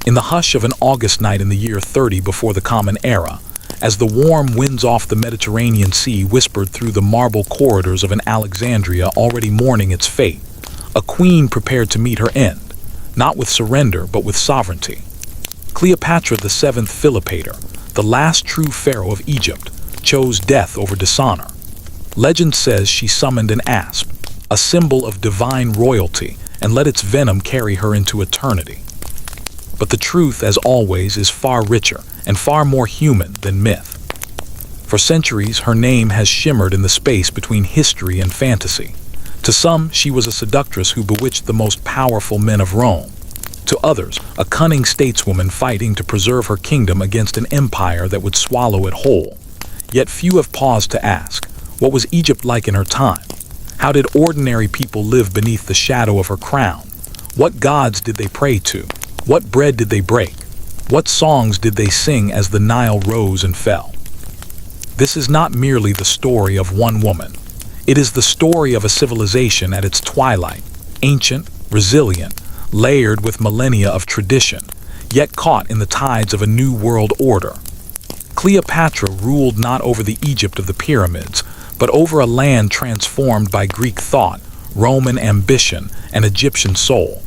In the hush of an August night in the year 30 before the Common Era, as the warm winds off the Mediterranean Sea whispered through the marble corridors of an Alexandria already mourning its fate, a queen prepared to meet her end, not with surrender but with sovereignty. Cleopatra VII Philopator, the last true pharaoh of Egypt, chose death over dishonor. Legend says she summoned an asp, a symbol of divine royalty, and let its venom carry her into eternity. But the truth, as always, is far richer and far more human than myth. For centuries, her name has shimmered in the space between history and fantasy. To some, she was a seductress who bewitched the most powerful men of Rome. To others, a cunning stateswoman fighting to preserve her kingdom against an empire that would swallow it whole. Yet few have paused to ask, what was Egypt like in her time? How did ordinary people live beneath the shadow of her crown? What gods did they pray to? What bread did they break? What songs did they sing as the Nile rose and fell? This is not merely the story of one woman. It is the story of a civilization at its twilight, ancient, resilient, layered with millennia of tradition, yet caught in the tides of a new world order. Cleopatra ruled not over the Egypt of the pyramids, but over a land transformed by Greek thought, Roman ambition, and Egyptian soul.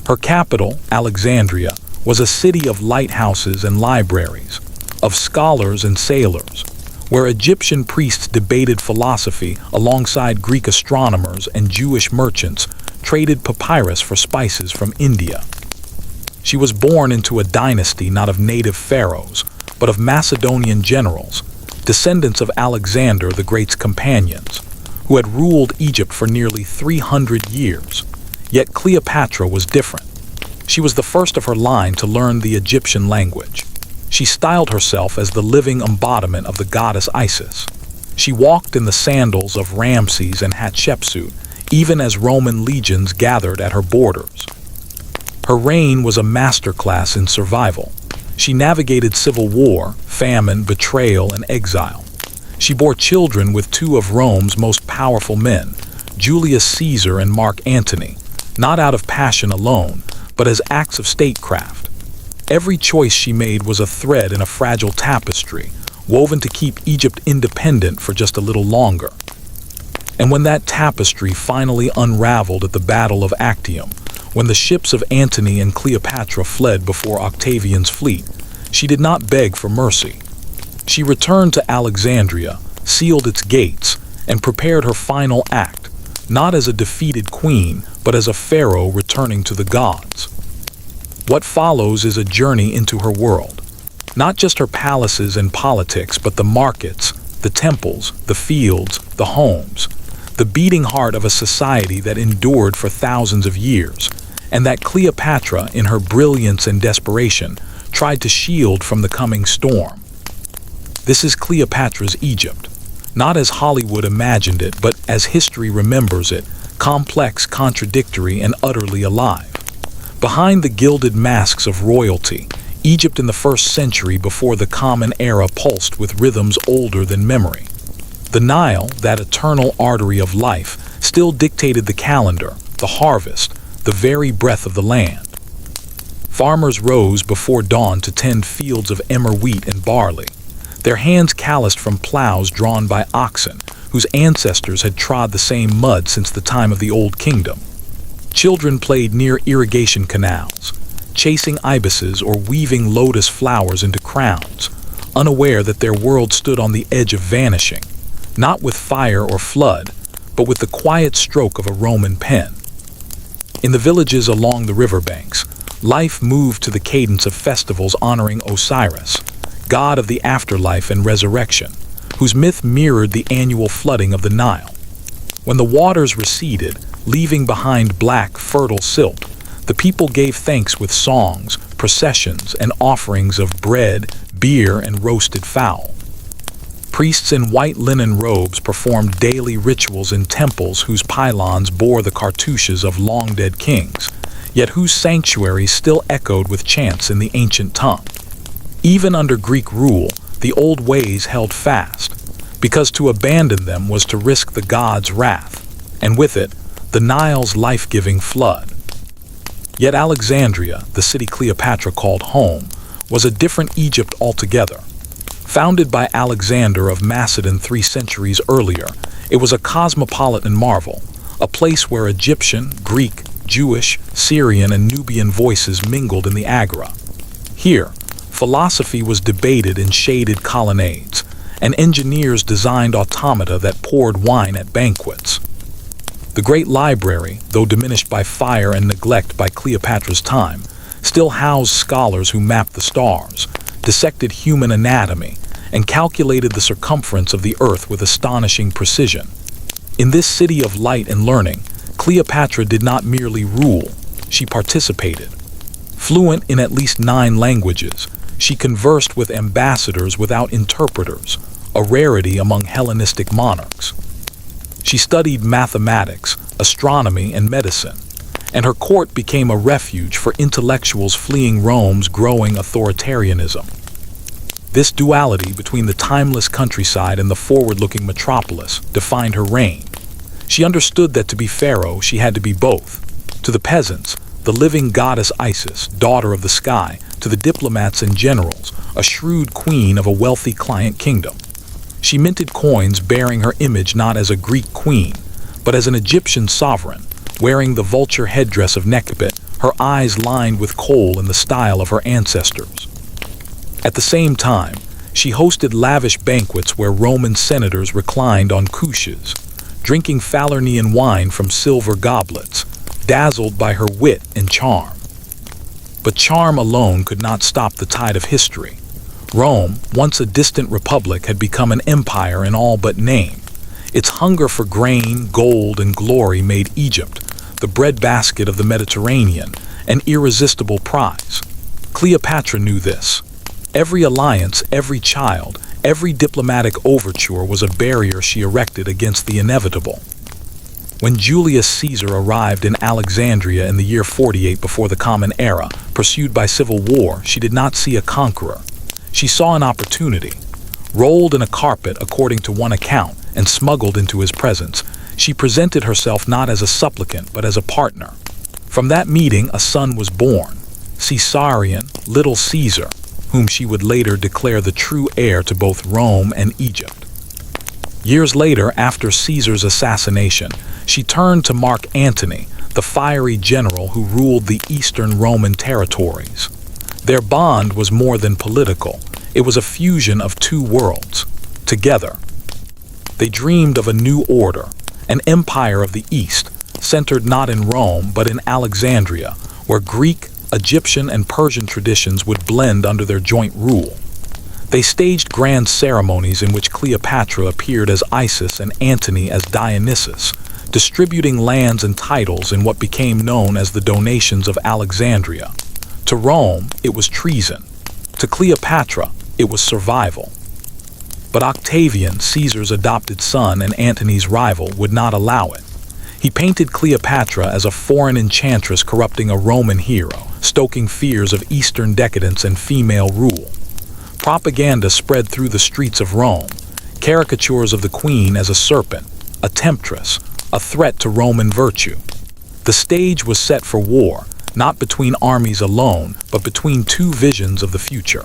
Her capital, Alexandria, was a city of lighthouses and libraries, of scholars and sailors, where Egyptian priests debated philosophy alongside Greek astronomers and Jewish merchants traded papyrus for spices from India. She was born into a dynasty not of native pharaohs, but of Macedonian generals, descendants of Alexander the Great's companions, who had ruled Egypt for nearly 300 years. Yet Cleopatra was different. She was the first of her line to learn the Egyptian language. She styled herself as the living embodiment of the goddess Isis. She walked in the sandals of Ramses and Hatshepsut, even as Roman legions gathered at her borders. Her reign was a masterclass in survival. She navigated civil war, famine, betrayal, and exile. She bore children with two of Rome's most powerful men, Julius Caesar and Mark Antony, not out of passion alone, but as acts of statecraft. Every choice she made was a thread in a fragile tapestry, woven to keep Egypt independent for just a little longer. And when that tapestry finally unraveled at the Battle of Actium, when the ships of Antony and Cleopatra fled before Octavian's fleet, she did not beg for mercy. She returned to Alexandria, sealed its gates, and prepared her final act, not as a defeated queen, but as a pharaoh returning to the gods. What follows is a journey into her world. Not just her palaces and politics, but the markets, the temples, the fields, the homes, the beating heart of a society that endured for thousands of years, and that Cleopatra, in her brilliance and desperation, tried to shield from the coming storm. This is Cleopatra's Egypt, not as Hollywood imagined it, but as history remembers it, complex, contradictory, and utterly alive. Behind the gilded masks of royalty, Egypt in the 1st century before the Common Era pulsed with rhythms older than memory. The Nile, that eternal artery of life, still dictated the calendar, the harvest, the very breath of the land. Farmers rose before dawn to tend fields of emmer wheat and barley, their hands calloused from plows drawn by oxen, whose ancestors had trod the same mud since the time of the Old Kingdom. Children played near irrigation canals, chasing ibises or weaving lotus flowers into crowns, unaware that their world stood on the edge of vanishing, not with fire or flood, but with the quiet stroke of a Roman pen. In the villages along the riverbanks, life moved to the cadence of festivals honoring Osiris, god of the afterlife and resurrection, whose myth mirrored the annual flooding of the Nile. When the waters receded, leaving behind black, fertile silt, the people gave thanks with songs, processions, and offerings of bread, beer, and roasted fowl. Priests in white linen robes performed daily rituals in temples whose pylons bore the cartouches of long-dead kings, yet whose sanctuaries still echoed with chants in the ancient tongue. Even under Greek rule, the old ways held fast, because to abandon them was to risk the gods' wrath, and with it, the Nile's life-giving flood. Yet Alexandria, the city Cleopatra called home, was a different Egypt altogether. Founded by Alexander of Macedon 3 centuries earlier, it was a cosmopolitan marvel, a place where Egyptian, Greek, Jewish, Syrian, and Nubian voices mingled in the agora. Here, philosophy was debated in shaded colonnades, and engineers designed automata that poured wine at banquets. The great library, though diminished by fire and neglect by Cleopatra's time, still housed scholars who mapped the stars, dissected human anatomy, and calculated the circumference of the earth with astonishing precision. In this city of light and learning, Cleopatra did not merely rule, she participated. Fluent in at least 9 languages, she conversed with ambassadors without interpreters, a rarity among Hellenistic monarchs. She studied mathematics, astronomy, and medicine, and her court became a refuge for intellectuals fleeing Rome's growing authoritarianism. This duality between the timeless countryside and the forward-looking metropolis defined her reign. She understood that to be pharaoh, she had to be both. To the peasants, the living goddess Isis, daughter of the sky; to the diplomats and generals, a shrewd queen of a wealthy client kingdom. She minted coins bearing her image not as a Greek queen, but as an Egyptian sovereign, wearing the vulture headdress of Nekhbit, her eyes lined with kohl in the style of her ancestors. At the same time, she hosted lavish banquets where Roman senators reclined on couches, drinking Falernian wine from silver goblets, dazzled by her wit and charm. But charm alone could not stop the tide of history. Rome, once a distant republic, had become an empire in all but name. Its hunger for grain, gold, and glory made Egypt, the breadbasket of the Mediterranean, an irresistible prize. Cleopatra knew this. Every alliance, every child, every diplomatic overture was a barrier she erected against the inevitable. When Julius Caesar arrived in Alexandria in the year 48 before the Common Era, pursued by civil war, she did not see a conqueror. She saw an opportunity. Rolled in a carpet, according to one account, and smuggled into his presence, she presented herself not as a supplicant, but as a partner. From that meeting, a son was born, Caesarion, Little Caesar, whom she would later declare the true heir to both Rome and Egypt. Years later, after Caesar's assassination, she turned to Mark Antony, the fiery general who ruled the eastern Roman territories. Their bond was more than political. It was a fusion of 2 worlds. Together, they dreamed of a new order, an empire of the East, centered not in Rome but in Alexandria, where Greek, Egyptian, and Persian traditions would blend under their joint rule. They staged grand ceremonies in which Cleopatra appeared as Isis and Antony as Dionysus, distributing lands and titles in what became known as the donations of Alexandria. To Rome, it was treason. To Cleopatra, it was survival. But Octavian, Caesar's adopted son and Antony's rival, would not allow it. He painted Cleopatra as a foreign enchantress corrupting a Roman hero, stoking fears of Eastern decadence and female rule. Propaganda spread through the streets of Rome, caricatures of the queen as a serpent, a temptress, a threat to Roman virtue. The stage was set for war, not between armies alone, but between 2 visions of the future.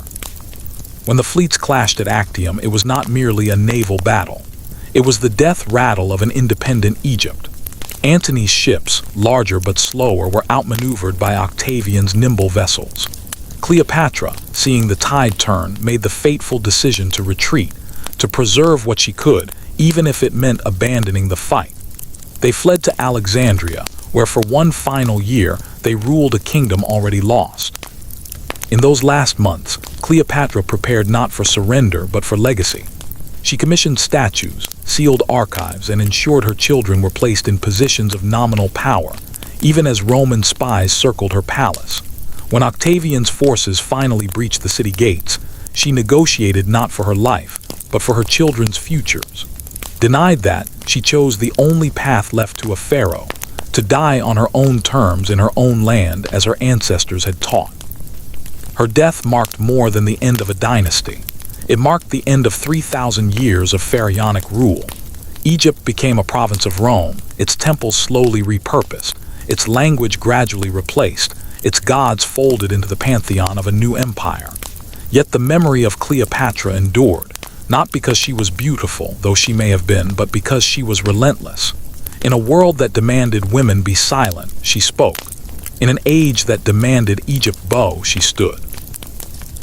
When the fleets clashed at Actium, it was not merely a naval battle. It was the death rattle of an independent Egypt. Antony's ships, larger but slower, were outmaneuvered by Octavian's nimble vessels. Cleopatra, seeing the tide turn, made the fateful decision to retreat, to preserve what she could, even if it meant abandoning the fight. They fled to Alexandria, where for one final year they ruled a kingdom already lost. In those last months, Cleopatra prepared not for surrender but for legacy. She commissioned statues, sealed archives, and ensured her children were placed in positions of nominal power, even as Roman spies circled her palace. When Octavian's forces finally breached the city gates, she negotiated not for her life, but for her children's futures. Denied that, she chose the only path left to a pharaoh, to die on her own terms in her own land as her ancestors had taught. Her death marked more than the end of a dynasty. It marked the end of 3,000 years of pharaonic rule. Egypt became a province of Rome, its temples slowly repurposed, its language gradually replaced, its gods folded into the pantheon of a new empire. Yet the memory of Cleopatra endured, not because she was beautiful, though she may have been, but because she was relentless. In a world that demanded women be silent, she spoke. In an age that demanded Egypt bow, she stood.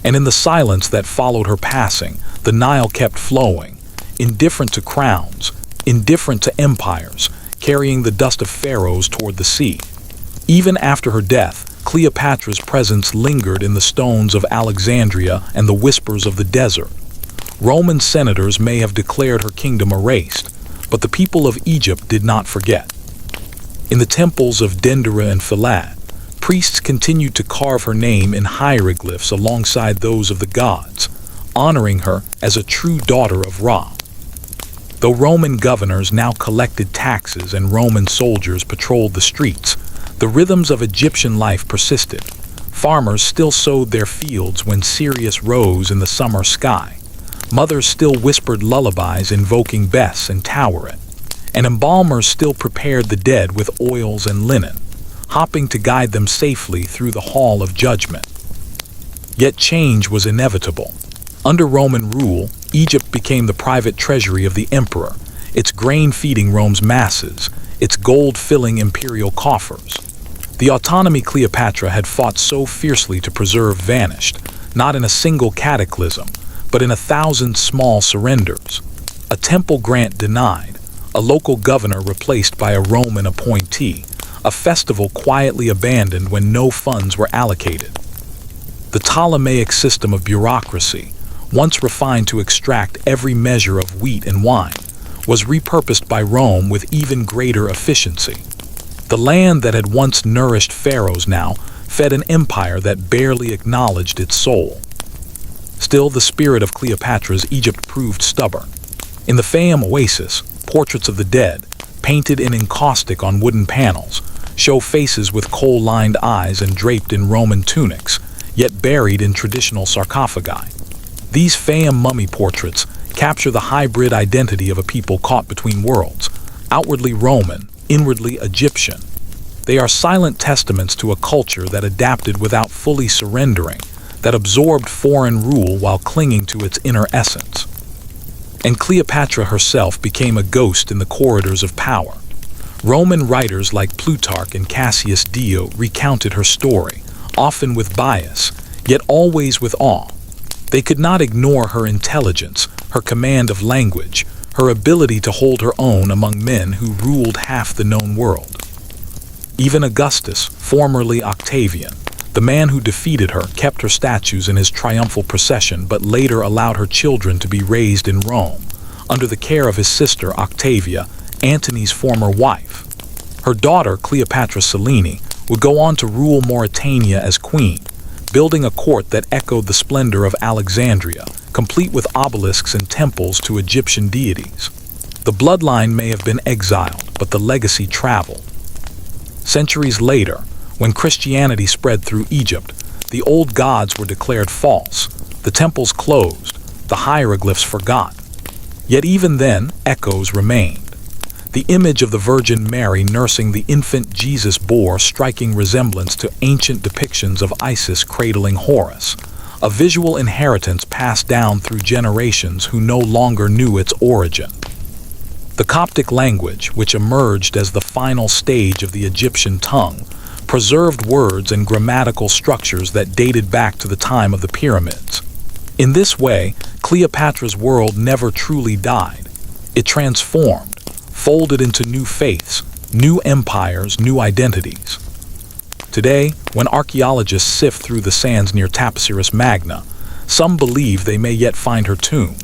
And in the silence that followed her passing, the Nile kept flowing, indifferent to crowns, indifferent to empires, carrying the dust of pharaohs toward the sea. Even after her death, Cleopatra's presence lingered in the stones of Alexandria and the whispers of the desert. Roman senators may have declared her kingdom erased, but the people of Egypt did not forget. In the temples of Dendera and Philat, priests continued to carve her name in hieroglyphs alongside those of the gods, honoring her as a true daughter of Ra. Though Roman governors now collected taxes and Roman soldiers patrolled the streets, the rhythms of Egyptian life persisted. Farmers still sowed their fields when Sirius rose in the summer sky. Mothers still whispered lullabies invoking Bes and Taweret, and embalmers still prepared the dead with oils and linen, hopping to guide them safely through the hall of judgment. Yet change was inevitable. Under Roman rule, Egypt became the private treasury of the emperor, its grain feeding Rome's masses, its gold filling imperial coffers. The autonomy Cleopatra had fought so fiercely to preserve vanished, not in a single cataclysm, but in 1,000 small surrenders. A temple grant denied, a local governor replaced by a Roman appointee, a festival quietly abandoned when no funds were allocated. The Ptolemaic system of bureaucracy, once refined to extract every measure of wheat and wine, was repurposed by Rome with even greater efficiency. The land that had once nourished pharaohs now fed an empire that barely acknowledged its soul. Still, the spirit of Cleopatra's Egypt proved stubborn. In the Fayum oasis, portraits of the dead, painted in encaustic on wooden panels, show faces with coal-lined eyes and draped in Roman tunics, yet buried in traditional sarcophagi. These Fayum mummy portraits capture the hybrid identity of a people caught between worlds, outwardly Roman, inwardly Egyptian. They are silent testaments to a culture that adapted without fully surrendering, that absorbed foreign rule while clinging to its inner essence. And Cleopatra herself became a ghost in the corridors of power. Roman writers like Plutarch and Cassius Dio recounted her story, often with bias, yet always with awe. They could not ignore her intelligence, her command of language, her ability to hold her own among men who ruled half the known world. Even Augustus, formerly Octavian, the man who defeated her, kept her statues in his triumphal procession but later allowed her children to be raised in Rome, under the care of his sister Octavia, Antony's former wife. Her daughter, Cleopatra Selene, would go on to rule Mauritania as queen, building a court that echoed the splendor of Alexandria, complete with obelisks and temples to Egyptian deities. The bloodline may have been exiled, but the legacy traveled. Centuries later, when Christianity spread through Egypt, the old gods were declared false, the temples closed, the hieroglyphs forgotten. Yet even then, echoes remained. The image of the Virgin Mary nursing the infant Jesus bore striking resemblance to ancient depictions of Isis cradling Horus, a visual inheritance passed down through generations who no longer knew its origin. The Coptic language, which emerged as the final stage of the Egyptian tongue, preserved words and grammatical structures that dated back to the time of the pyramids. In this way, Cleopatra's world never truly died. It transformed, folded into new faiths, new empires, new identities. Today, when archaeologists sift through the sands near Taposiris Magna, some believe they may yet find her tomb,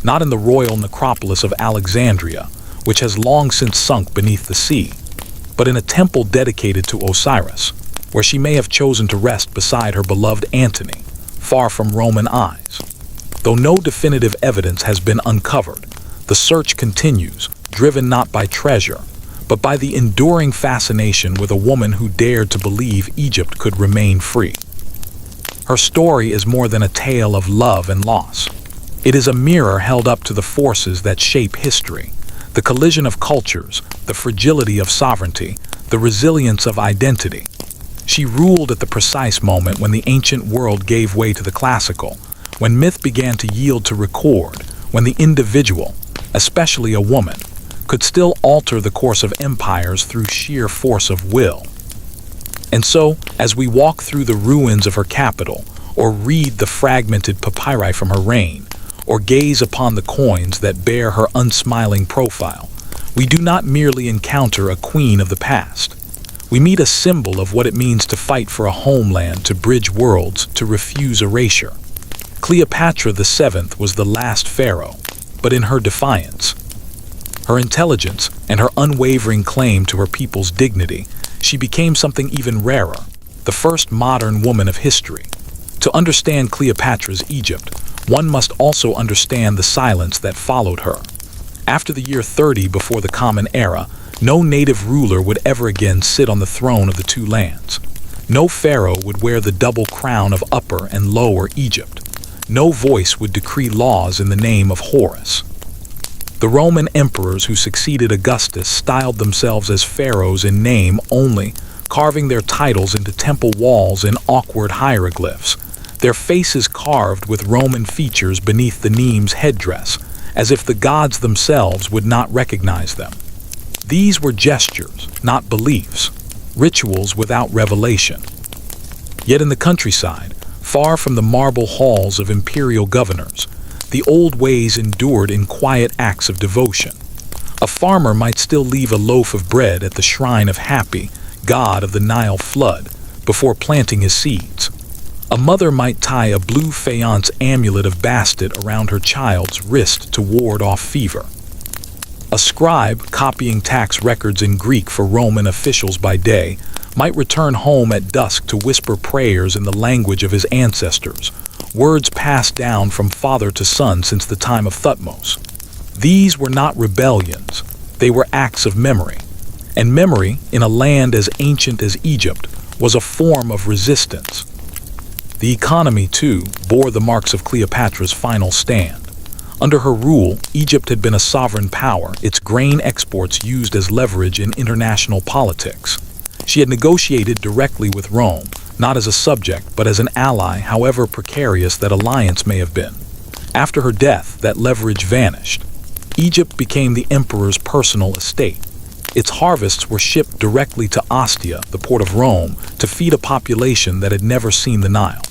not in the royal necropolis of Alexandria, which has long since sunk beneath the sea, but in a temple dedicated to Osiris, where she may have chosen to rest beside her beloved Antony, far from Roman eyes. Though no definitive evidence has been uncovered, the search continues, driven not by treasure, but by the enduring fascination with a woman who dared to believe Egypt could remain free. Her story is more than a tale of love and loss. It is a mirror held up to the forces that shape history, the collision of cultures, the fragility of sovereignty, the resilience of identity. She ruled at the precise moment when the ancient world gave way to the classical, when myth began to yield to record, when the individual, especially a woman, could still alter the course of empires through sheer force of will. And so, as we walk through the ruins of her capital, or read the fragmented papyri from her reign, or gaze upon the coins that bear her unsmiling profile, we do not merely encounter a queen of the past. We meet a symbol of what it means to fight for a homeland, to bridge worlds, to refuse erasure. Cleopatra VII was the last pharaoh, but in her defiance, her intelligence, and her unwavering claim to her people's dignity, she became something even rarer, the first modern woman of history. To understand Cleopatra's Egypt, one must also understand the silence that followed her. After the year 30 before the Common Era, no native ruler would ever again sit on the throne of the two lands. No pharaoh would wear the double crown of Upper and Lower Egypt. No voice would decree laws in the name of Horus. The Roman emperors who succeeded Augustus styled themselves as pharaohs in name only, carving their titles into temple walls in awkward hieroglyphs, their faces carved with Roman features beneath the Neme's headdress, as if the gods themselves would not recognize them. These were gestures, not beliefs, rituals without revelation. Yet in the countryside, far from the marble halls of imperial governors, the old ways endured in quiet acts of devotion. A farmer might still leave a loaf of bread at the shrine of Hapi, god of the Nile flood, before planting his seeds. A mother might tie a blue faience amulet of bastet around her child's wrist to ward off fever. A scribe, copying tax records in Greek for Roman officials by day, might return home at dusk to whisper prayers in the language of his ancestors, words passed down from father to son since the time of Thutmose. These were not rebellions, they were acts of memory. And memory, in a land as ancient as Egypt, was a form of resistance. The economy, too, bore the marks of Cleopatra's final stand. Under her rule, Egypt had been a sovereign power, its grain exports used as leverage in international politics. She had negotiated directly with Rome, not as a subject, but as an ally, however precarious that alliance may have been. After her death, that leverage vanished. Egypt became the emperor's personal estate. Its harvests were shipped directly to Ostia, the port of Rome, to feed a population that had never seen the Nile.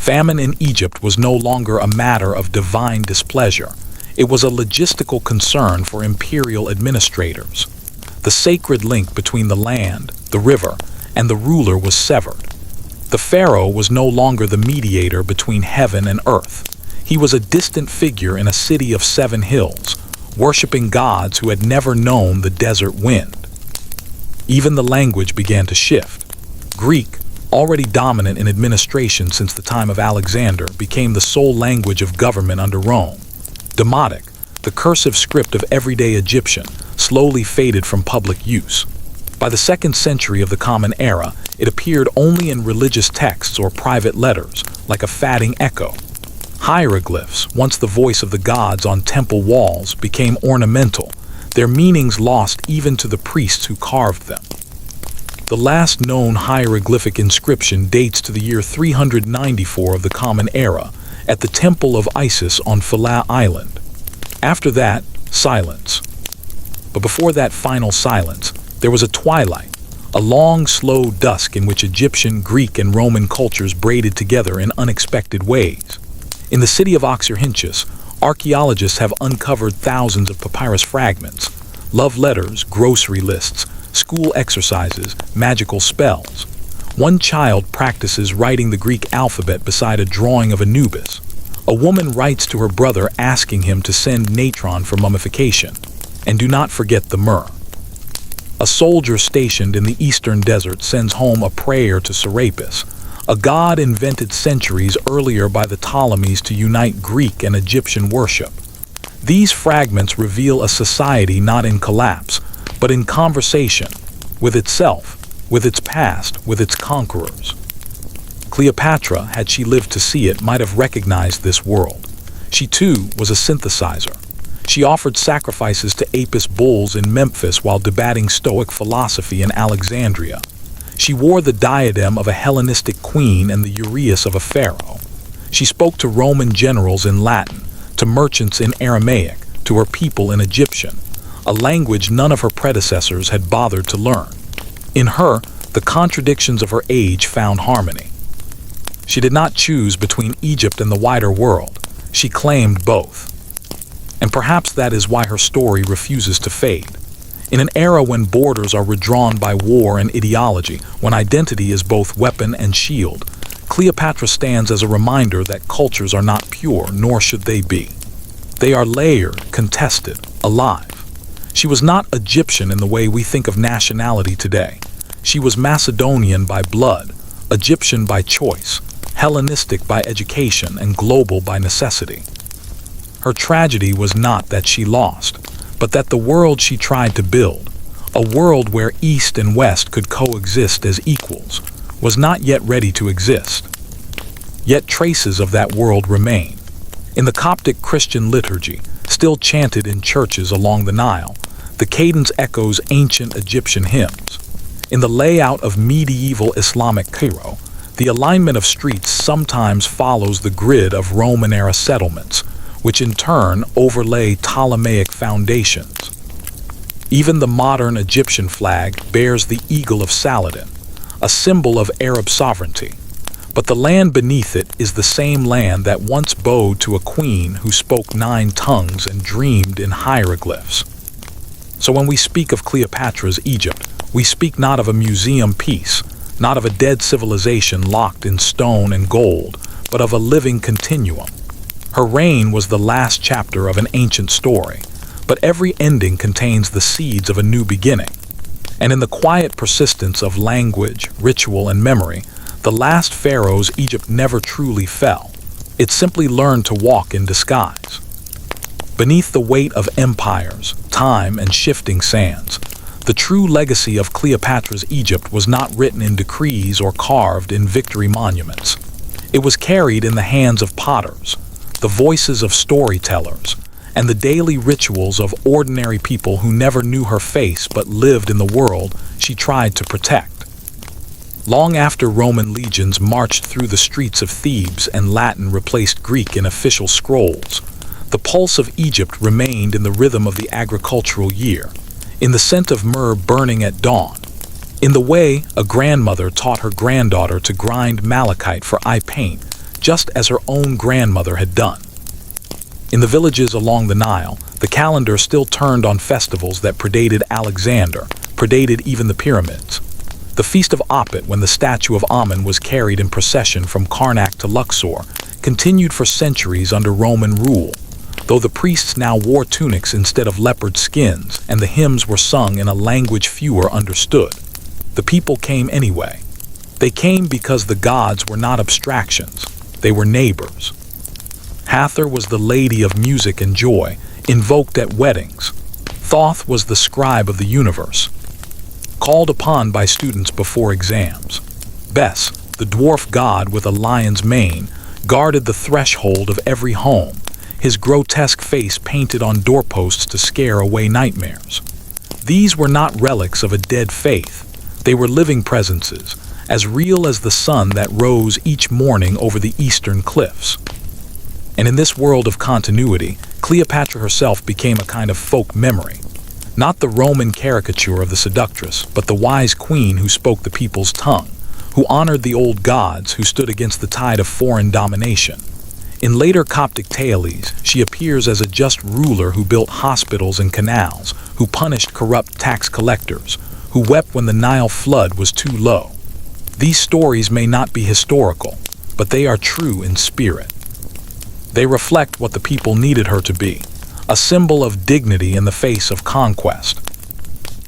Famine in Egypt was no longer a matter of divine displeasure. It was a logistical concern for imperial administrators. The sacred link between the land, the river, and the ruler was severed. The pharaoh was no longer the mediator between heaven and earth. He was a distant figure in a city of 7 hills, worshipping gods who had never known the desert wind. Even the language began to shift. Greek, already dominant in administration since the time of Alexander, became the sole language of government under Rome. Demotic, the cursive script of everyday Egyptian, slowly faded from public use. By the 2nd century of the Common Era, it appeared only in religious texts or private letters, like a fading echo. Hieroglyphs, once the voice of the gods on temple walls, became ornamental, their meanings lost even to the priests who carved them. The last known hieroglyphic inscription dates to the year 394 of the Common Era, at the Temple of Isis on Philae Island. After that, silence. But before that final silence, there was a twilight, a long, slow dusk in which Egyptian, Greek, and Roman cultures braided together in unexpected ways. In the city of Oxyrhynchus, archaeologists have uncovered thousands of papyrus fragments, love letters, grocery lists, school exercises, magical spells. One child practices writing the Greek alphabet beside a drawing of Anubis. A woman writes to her brother asking him to send natron for mummification. And do not forget the myrrh. A soldier stationed in the eastern desert sends home a prayer to Serapis, a god invented centuries earlier by the Ptolemies to unite Greek and Egyptian worship. These fragments reveal a society not in collapse, but in conversation, with itself, with its past, with its conquerors. Cleopatra, had she lived to see it, might have recognized this world. She too was a synthesizer. She offered sacrifices to Apis bulls in Memphis while debating Stoic philosophy in Alexandria. She wore the diadem of a Hellenistic queen and the uraeus of a pharaoh. She spoke to Roman generals in Latin, to merchants in Aramaic, to her people in Egyptian, a language none of her predecessors had bothered to learn. In her, the contradictions of her age found harmony. She did not choose between Egypt and the wider world. She claimed both. And perhaps that is why her story refuses to fade. In an era when borders are redrawn by war and ideology, when identity is both weapon and shield, Cleopatra stands as a reminder that cultures are not pure, nor should they be. They are layered, contested, alive. She was not Egyptian in the way we think of nationality today. She was Macedonian by blood, Egyptian by choice, Hellenistic by education, and global by necessity. Her tragedy was not that she lost, but that the world she tried to build, a world where East and West could coexist as equals, was not yet ready to exist. Yet traces of that world remain. In the Coptic Christian liturgy, still chanted in churches along the Nile, the cadence echoes ancient Egyptian hymns. In the layout of medieval Islamic Cairo, the alignment of streets sometimes follows the grid of Roman-era settlements, which in turn overlay Ptolemaic foundations. Even the modern Egyptian flag bears the eagle of Saladin, a symbol of Arab sovereignty. But the land beneath it is the same land that once bowed to a queen who spoke 9 tongues and dreamed in hieroglyphs. So when we speak of Cleopatra's Egypt, we speak not of a museum piece, not of a dead civilization locked in stone and gold, but of a living continuum. Her reign was the last chapter of an ancient story, but every ending contains the seeds of a new beginning. And in the quiet persistence of language, ritual, and memory, the last pharaohs Egypt never truly fell. It simply learned to walk in disguise. Beneath the weight of empires, time, and shifting sands, the true legacy of Cleopatra's Egypt was not written in decrees or carved in victory monuments. It was carried in the hands of potters, the voices of storytellers, and the daily rituals of ordinary people who never knew her face but lived in the world she tried to protect. Long after Roman legions marched through the streets of Thebes and Latin replaced Greek in official scrolls, the pulse of Egypt remained in the rhythm of the agricultural year, in the scent of myrrh burning at dawn, in the way a grandmother taught her granddaughter to grind malachite for eye paint, just as her own grandmother had done. In the villages along the Nile, the calendar still turned on festivals that predated Alexander, predated even the pyramids. The Feast of Apet, when the statue of Amun was carried in procession from Karnak to Luxor, continued for centuries under Roman rule, though the priests now wore tunics instead of leopard skins, and the hymns were sung in a language fewer understood. The people came anyway. They came because the gods were not abstractions, they were neighbors. Hathor was the lady of music and joy, invoked at weddings. Thoth was the scribe of the universe, called upon by students before exams. Bes, the dwarf god with a lion's mane, guarded the threshold of every home, his grotesque face painted on doorposts to scare away nightmares. These were not relics of a dead faith. They were living presences, as real as the sun that rose each morning over the eastern cliffs. And in this world of continuity, Cleopatra herself became a kind of folk memory. Not the Roman caricature of the seductress, but the wise queen who spoke the people's tongue, who honored the old gods, who stood against the tide of foreign domination. In later Coptic tales, she appears as a just ruler who built hospitals and canals, who punished corrupt tax collectors, who wept when the Nile flood was too low. These stories may not be historical, but they are true in spirit. They reflect what the people needed her to be, a symbol of dignity in the face of conquest.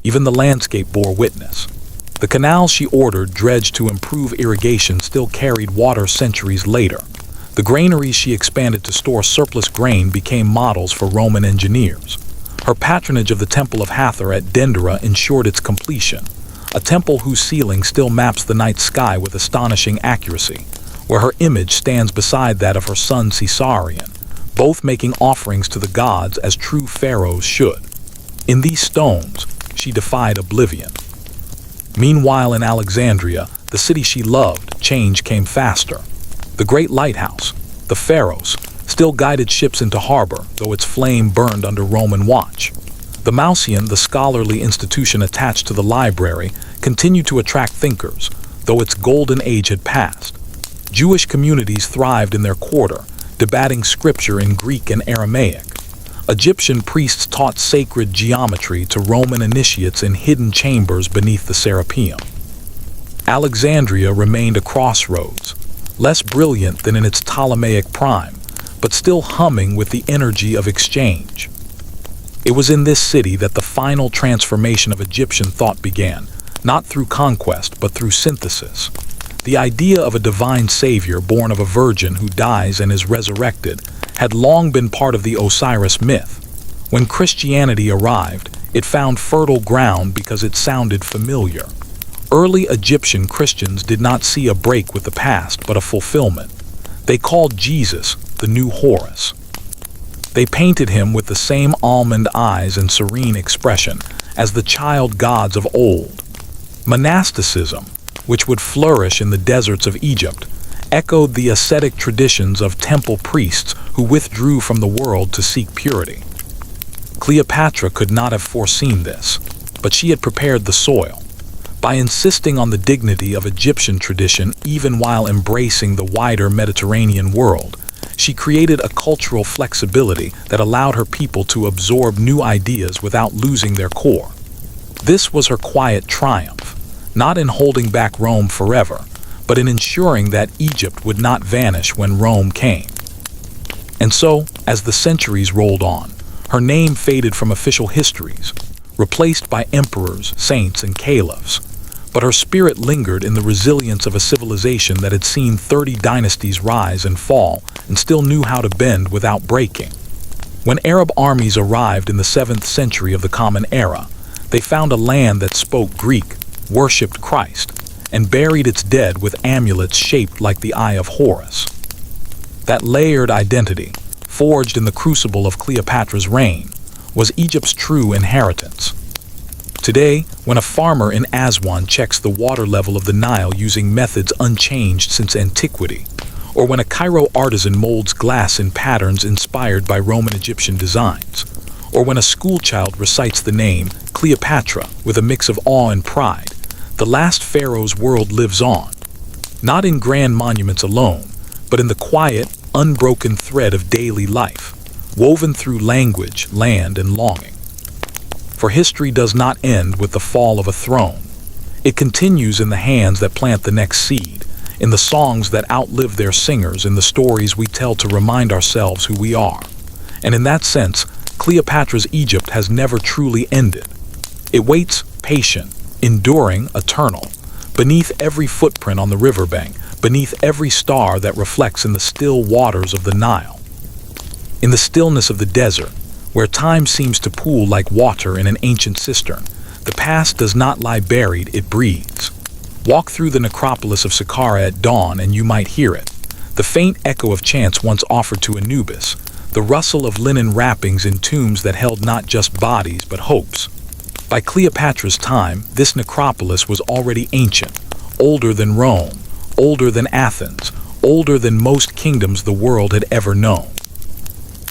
Even the landscape bore witness. The canals she ordered dredged to improve irrigation still carried water centuries later. The granaries she expanded to store surplus grain became models for Roman engineers. Her patronage of the Temple of Hathor at Dendera ensured its completion, a temple whose ceiling still maps the night sky with astonishing accuracy, where her image stands beside that of her son Caesarion, both making offerings to the gods as true pharaohs should. In these stones, she defied oblivion. Meanwhile, in Alexandria, the city she loved, change came faster. The great lighthouse, the pharaohs, still guided ships into harbor, though its flame burned under Roman watch. The Mauseon, the scholarly institution attached to the library, continued to attract thinkers, though its golden age had passed. Jewish communities thrived in their quarter, debating scripture in Greek and Aramaic. Egyptian priests taught sacred geometry to Roman initiates in hidden chambers beneath the Serapeum. Alexandria remained a crossroads, less brilliant than in its Ptolemaic prime, but still humming with the energy of exchange. It was in this city that the final transformation of Egyptian thought began, not through conquest, but through synthesis. The idea of a divine savior born of a virgin who dies and is resurrected had long been part of the Osiris myth. When Christianity arrived, it found fertile ground because it sounded familiar. Early Egyptian Christians did not see a break with the past, but a fulfillment. They called Jesus the new Horus. They painted him with the same almond eyes and serene expression as the child gods of old. Monasticism, which would flourish in the deserts of Egypt, echoed the ascetic traditions of temple priests who withdrew from the world to seek purity. Cleopatra could not have foreseen this, but she had prepared the soil. By insisting on the dignity of Egyptian tradition even while embracing the wider Mediterranean world, she created a cultural flexibility that allowed her people to absorb new ideas without losing their core. This was her quiet triumph, not in holding back Rome forever, but in ensuring that Egypt would not vanish when Rome came. And so, as the centuries rolled on, her name faded from official histories, replaced by emperors, saints, and caliphs. But her spirit lingered in the resilience of a civilization that had seen 30 dynasties rise and fall and still knew how to bend without breaking. When Arab armies arrived in the 7th century of the Common Era, they found a land that spoke Greek, worshipped Christ, and buried its dead with amulets shaped like the eye of Horus. That layered identity, forged in the crucible of Cleopatra's reign, was Egypt's true inheritance. Today, when a farmer in Aswan checks the water level of the Nile using methods unchanged since antiquity, or when a Cairo artisan molds glass in patterns inspired by Roman Egyptian designs, or when a schoolchild recites the name Cleopatra with a mix of awe and pride, the last pharaoh's world lives on, not in grand monuments alone, but in the quiet, unbroken thread of daily life, woven through language, land, and longing. For history does not end with the fall of a throne. It continues in the hands that plant the next seed, in the songs that outlive their singers, in the stories we tell to remind ourselves who we are. And in that sense, Cleopatra's Egypt has never truly ended. It waits, patient, enduring, eternal, beneath every footprint on the riverbank, beneath every star that reflects in the still waters of the Nile. In the stillness of the desert, where time seems to pool like water in an ancient cistern, the past does not lie buried, it breathes. Walk through the necropolis of Saqqara at dawn and you might hear it, the faint echo of chants once offered to Anubis, the rustle of linen wrappings in tombs that held not just bodies but hopes. By Cleopatra's time, this necropolis was already ancient, older than Rome, older than Athens, older than most kingdoms the world had ever known.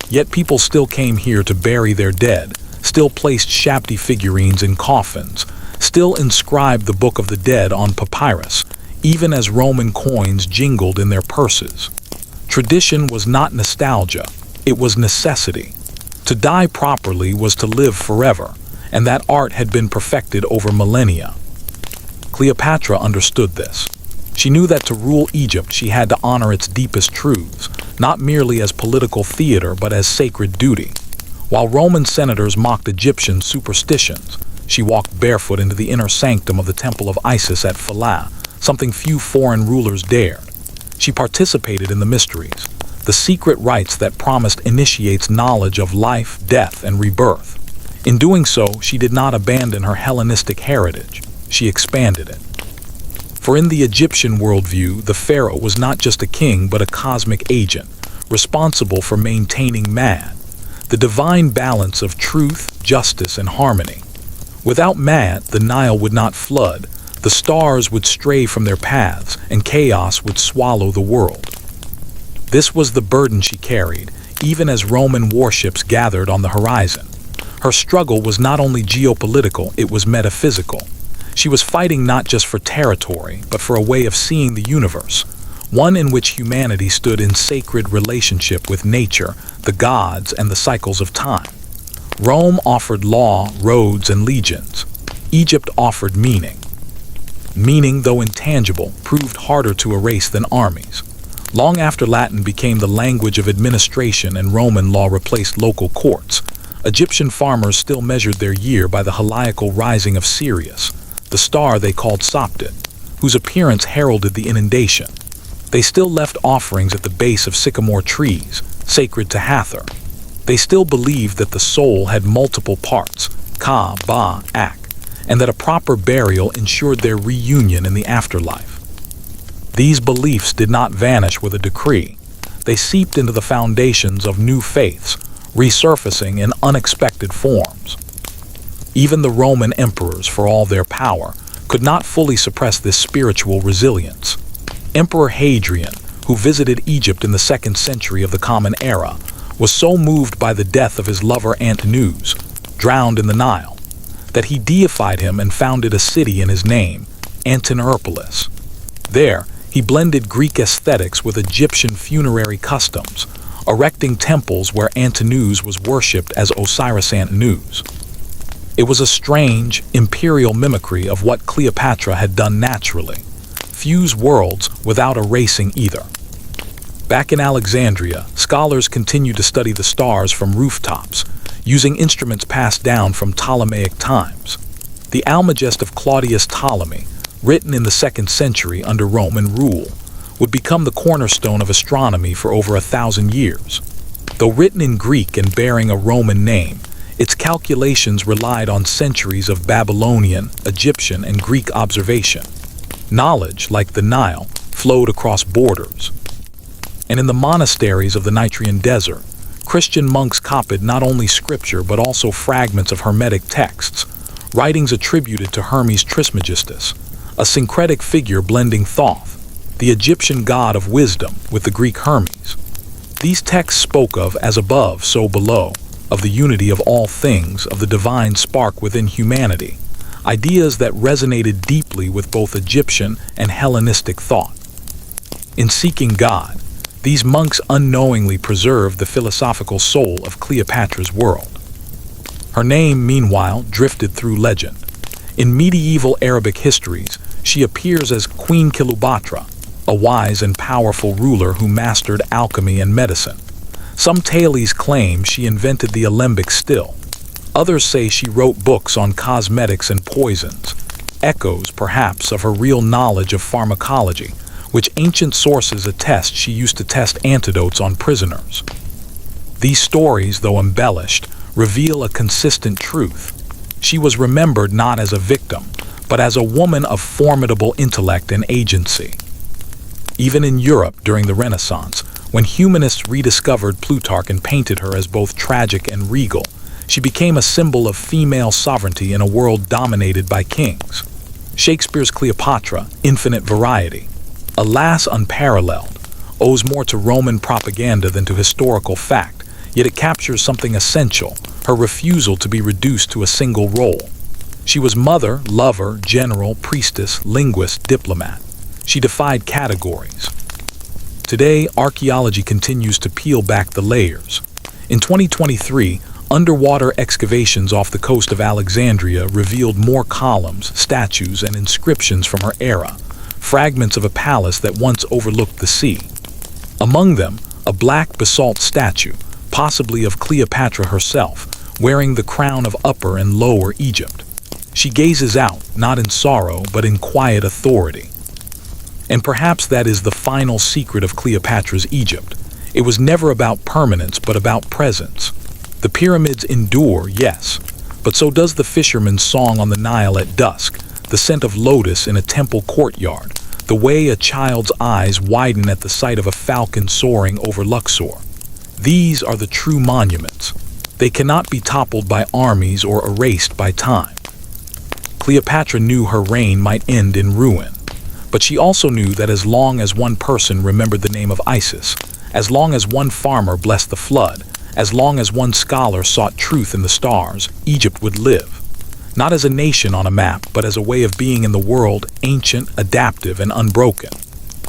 Yet people still came here to bury their dead, still placed Shabti figurines in coffins, still inscribed the Book of the Dead on papyrus, even as Roman coins jingled in their purses. Tradition was not nostalgia, it was necessity. To die properly was to live forever, and that art had been perfected over millennia. Cleopatra understood this. She knew that to rule Egypt she had to honor its deepest truths, not merely as political theater but as sacred duty. While Roman senators mocked Egyptian superstitions, she walked barefoot into the inner sanctum of the temple of Isis at Philae, something few foreign rulers dared. She participated in the mysteries, the secret rites that promised initiates knowledge of life, death, and rebirth. In doing so, she did not abandon her Hellenistic heritage, she expanded it. For in the Egyptian worldview, the pharaoh was not just a king but a cosmic agent, responsible for maintaining Ma'at, the divine balance of truth, justice, and harmony. Without Ma'at, the Nile would not flood, The stars would stray from their paths, and chaos would swallow the world. This was the burden she carried, even as Roman warships gathered on the horizon. Her struggle was not only geopolitical, it was metaphysical. She was fighting not just for territory, but for a way of seeing the universe, one in which humanity stood in sacred relationship with nature, the gods, and the cycles of time. Rome offered law, roads, and legions. Egypt offered meaning. Meaning, though intangible, proved harder to erase than armies. Long after Latin became the language of administration and Roman law replaced local courts, Egyptian farmers still measured their year by the heliacal rising of Sirius, the star they called Sopdet, whose appearance heralded the inundation. They still left offerings at the base of sycamore trees, sacred to Hathor. They still believed that the soul had multiple parts, Ka, Ba, Ak, and that a proper burial ensured their reunion in the afterlife. These beliefs did not vanish with a decree. They seeped into the foundations of new faiths, resurfacing in unexpected forms. Even the Roman emperors, for all their power, could not fully suppress this spiritual resilience. Emperor Hadrian, who visited Egypt in the 2nd century of the Common Era, was so moved by the death of his lover Antinous, drowned in the Nile, that he deified him and founded a city in his name, Antinopolis. There, he blended Greek aesthetics with Egyptian funerary customs, erecting temples where Antinous was worshipped as Osiris Antinous. It was a strange, imperial mimicry of what Cleopatra had done naturally, fuse worlds without erasing either. Back in Alexandria, scholars continued to study the stars from rooftops, using instruments passed down from Ptolemaic times. The Almagest of Claudius Ptolemy, written in the 2nd century under Roman rule, would become the cornerstone of astronomy for over 1,000 years. Though written in Greek and bearing a Roman name, its calculations relied on centuries of Babylonian, Egyptian, and Greek observation. Knowledge, like the Nile, flowed across borders. And in the monasteries of the Nitrian desert, Christian monks copied not only scripture but also fragments of Hermetic texts, writings attributed to Hermes Trismegistus, a syncretic figure blending Thoth, the Egyptian god of wisdom, with the Greek Hermes. These texts spoke of as above, so below, of the unity of all things, of the divine spark within humanity, ideas that resonated deeply with both Egyptian and Hellenistic thought. In seeking God, these monks unknowingly preserved the philosophical soul of Cleopatra's world. Her name, meanwhile, drifted through legend. In medieval Arabic histories, she appears as Queen Cleopatra, a wise and powerful ruler who mastered alchemy and medicine. Some tales claim she invented the alembic still. Others say she wrote books on cosmetics and poisons, echoes, perhaps, of her real knowledge of pharmacology, which ancient sources attest she used to test antidotes on prisoners. These stories, though embellished, reveal a consistent truth. She was remembered not as a victim, but as a woman of formidable intellect and agency. Even in Europe during the Renaissance, when humanists rediscovered Plutarch and painted her as both tragic and regal, she became a symbol of female sovereignty in a world dominated by kings. Shakespeare's Cleopatra, infinite variety, alas unparalleled, owes more to Roman propaganda than to historical fact, yet it captures something essential, her refusal to be reduced to a single role. She was mother, lover, general, priestess, linguist, diplomat. She defied categories. Today, archaeology continues to peel back the layers. In 2023, underwater excavations off the coast of Alexandria revealed more columns, statues, and inscriptions from her era, fragments of a palace that once overlooked the sea. Among them, a black basalt statue, possibly of Cleopatra herself, wearing the crown of Upper and Lower Egypt. She gazes out, not in sorrow, but in quiet authority. And perhaps that is the final secret of Cleopatra's Egypt. It was never about permanence, but about presence. The pyramids endure, yes, but so does the fisherman's song on the Nile at dusk, the scent of lotus in a temple courtyard, the way a child's eyes widen at the sight of a falcon soaring over Luxor. These are the true monuments. They cannot be toppled by armies or erased by time. Cleopatra knew her reign might end in ruin, but she also knew that as long as one person remembered the name of Isis, as long as one farmer blessed the flood, as long as one scholar sought truth in the stars, Egypt would live. Not as a nation on a map, but as a way of being in the world, ancient, adaptive, and unbroken.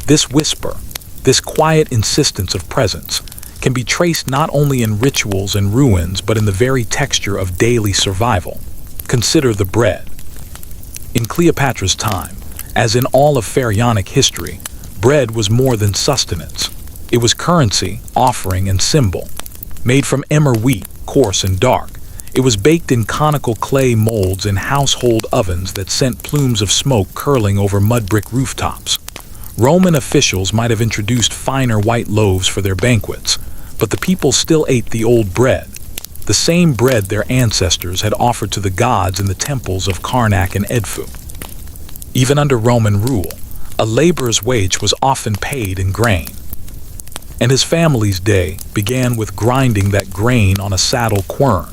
This whisper, this quiet insistence of presence, can be traced not only in rituals and ruins, but in the very texture of daily survival. Consider the bread. In Cleopatra's time, as in all of pharaonic history, bread was more than sustenance. It was currency, offering, and symbol. Made from emmer wheat, coarse and dark, it was baked in conical clay molds in household ovens that sent plumes of smoke curling over mud brick rooftops. Roman officials might have introduced finer white loaves for their banquets, but the people still ate the old bread, the same bread their ancestors had offered to the gods in the temples of Karnak and Edfu. Even under Roman rule, a laborer's wage was often paid in grain. And his family's day began with grinding that grain on a saddle quern,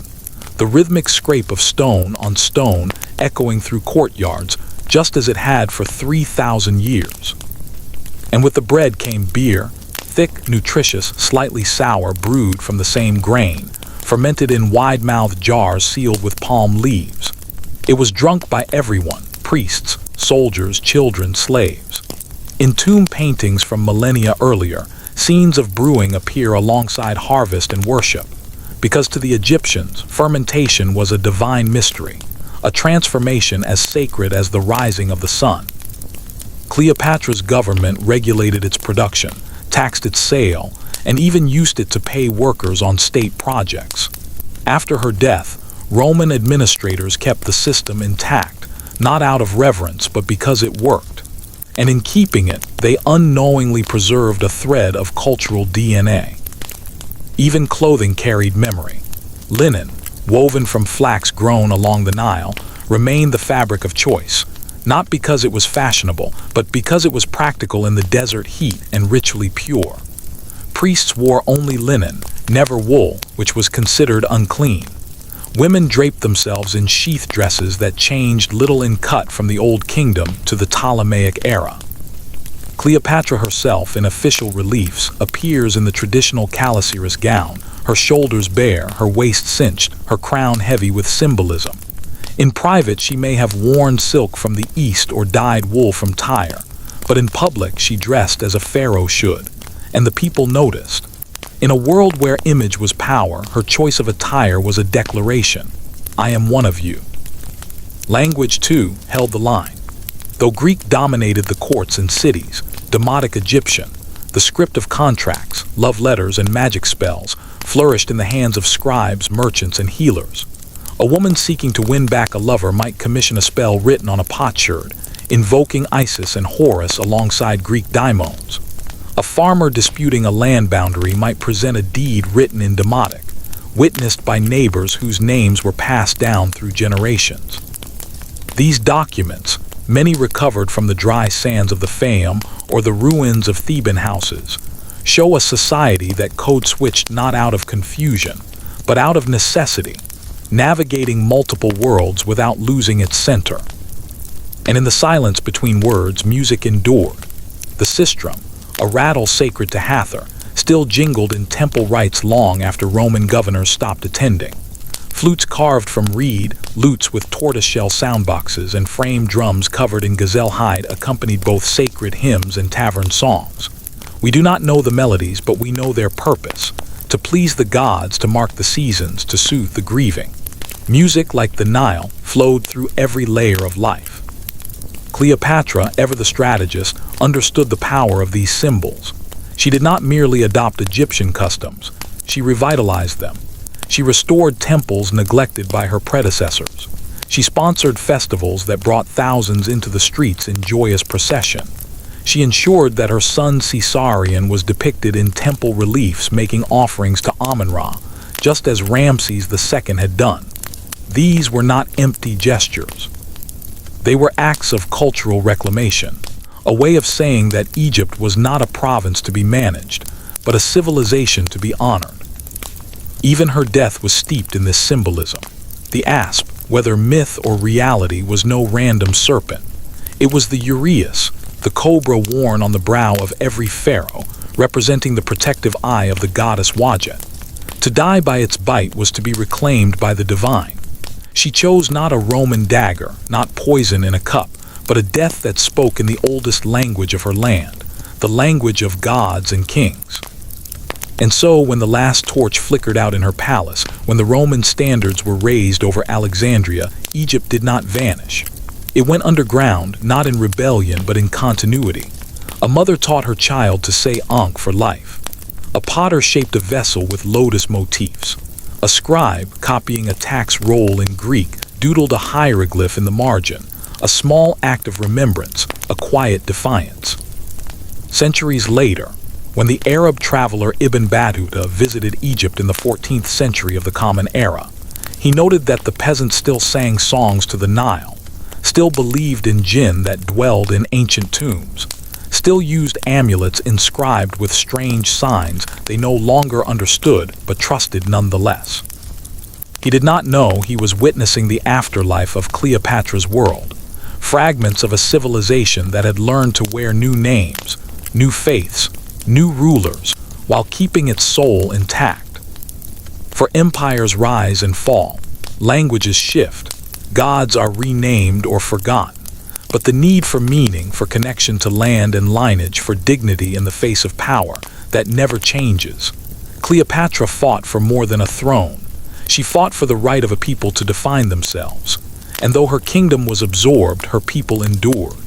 the rhythmic scrape of stone on stone echoing through courtyards just as it had for 3,000 years. And with the bread came beer, thick, nutritious, slightly sour, brewed from the same grain, fermented in wide-mouthed jars sealed with palm leaves. It was drunk by everyone, priests, soldiers, children, slaves. In tomb paintings from millennia earlier, scenes of brewing appear alongside harvest and worship, because to the Egyptians, fermentation was a divine mystery, a transformation as sacred as the rising of the sun. Cleopatra's government regulated its production, taxed its sale, and even used it to pay workers on state projects. After her death, Roman administrators kept the system intact, not out of reverence, but because it worked. And in keeping it, they unknowingly preserved a thread of cultural DNA. Even clothing carried memory. Linen, woven from flax grown along the Nile, remained the fabric of choice, not because it was fashionable, but because it was practical in the desert heat and ritually pure. Priests wore only linen, never wool, which was considered unclean. Women draped themselves in sheath dresses that changed little in cut from the Old Kingdom to the Ptolemaic era. Cleopatra herself, in official reliefs, appears in the traditional calasyris gown, her shoulders bare, her waist cinched, her crown heavy with symbolism. In private, she may have worn silk from the East or dyed wool from Tyre, but in public she dressed as a pharaoh should, and the people noticed. In a world where image was power, her choice of attire was a declaration. I am one of you. Language, too, held the line. Though Greek dominated the courts and cities, Demotic Egyptian, the script of contracts, love letters, and magic spells, flourished in the hands of scribes, merchants, and healers. A woman seeking to win back a lover might commission a spell written on a potsherd, invoking Isis and Horus alongside Greek daimons. A farmer disputing a land boundary might present a deed written in Demotic, witnessed by neighbors whose names were passed down through generations. These documents, many recovered from the dry sands of the Fayum or the ruins of Theban houses, show a society that code-switched not out of confusion, but out of necessity, navigating multiple worlds without losing its center. And in the silence between words, music endured. The sistrum, a rattle sacred to Hathor, still jingled in temple rites long after Roman governors stopped attending. Flutes carved from reed, lutes with tortoiseshell soundboxes, and framed drums covered in gazelle hide accompanied both sacred hymns and tavern songs. We do not know the melodies, but we know their purpose: to please the gods, to mark the seasons, to soothe the grieving. Music, like the Nile, flowed through every layer of life. Cleopatra, ever the strategist, understood the power of these symbols. She did not merely adopt Egyptian customs, she revitalized them. She restored temples neglected by her predecessors. She sponsored festivals that brought thousands into the streets in joyous procession. She ensured that her son Caesarion was depicted in temple reliefs making offerings to Amun-Ra, just as Ramses II had done. These were not empty gestures. They were acts of cultural reclamation, a way of saying that Egypt was not a province to be managed, but a civilization to be honored. Even her death was steeped in this symbolism. The asp, whether myth or reality, was no random serpent. It was the uraeus, the cobra worn on the brow of every pharaoh, representing the protective eye of the goddess Wadjet. To die by its bite was to be reclaimed by the divine. She chose not a Roman dagger, not poison in a cup, but a death that spoke in the oldest language of her land, the language of gods and kings. And so, when the last torch flickered out in her palace, when the Roman standards were raised over Alexandria, Egypt did not vanish. It went underground, not in rebellion, but in continuity. A mother taught her child to say Ankh for life. A potter shaped a vessel with lotus motifs. A scribe, copying a tax roll in Greek, doodled a hieroglyph in the margin, a small act of remembrance, a quiet defiance. Centuries later, when the Arab traveler Ibn Battuta visited Egypt in the 14th century of the Common Era, he noted that the peasants still sang songs to the Nile, still believed in jinn that dwelled in ancient tombs, still used amulets inscribed with strange signs they no longer understood but trusted nonetheless. He did not know he was witnessing the afterlife of Cleopatra's world, fragments of a civilization that had learned to wear new names, new faiths, new rulers, while keeping its soul intact. For empires rise and fall, languages shift, gods are renamed or forgotten, but the need for meaning, for connection to land and lineage, for dignity in the face of power, that never changes. Cleopatra fought for more than a throne. She fought for the right of a people to define themselves. And though her kingdom was absorbed, her people endured.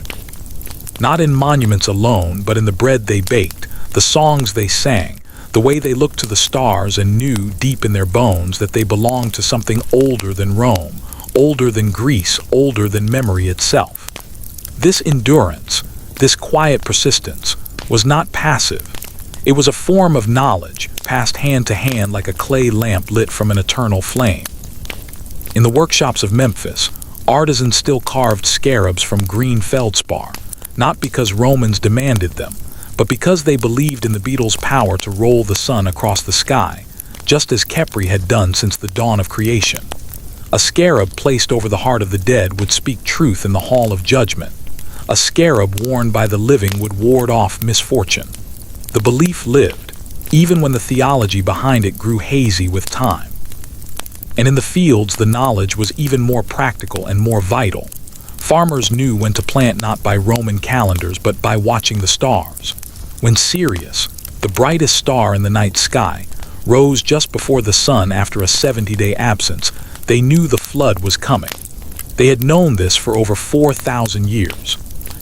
Not in monuments alone, but in the bread they baked, the songs they sang, the way they looked to the stars and knew deep in their bones that they belonged to something older than Rome, older than Greece, older than memory itself. This endurance, this quiet persistence, was not passive. It was a form of knowledge, passed hand to hand like a clay lamp lit from an eternal flame. In the workshops of Memphis, artisans still carved scarabs from green feldspar, not because Romans demanded them, but because they believed in the beetle's power to roll the sun across the sky, just as Khepri had done since the dawn of creation. A scarab placed over the heart of the dead would speak truth in the hall of judgment. A scarab worn by the living would ward off misfortune. The belief lived, even when the theology behind it grew hazy with time. And in the fields, the knowledge was even more practical and more vital. Farmers knew when to plant not by Roman calendars, but by watching the stars. When Sirius, the brightest star in the night sky, rose just before the sun after a 70-day absence, they knew the flood was coming. They had known this for over 4,000 years.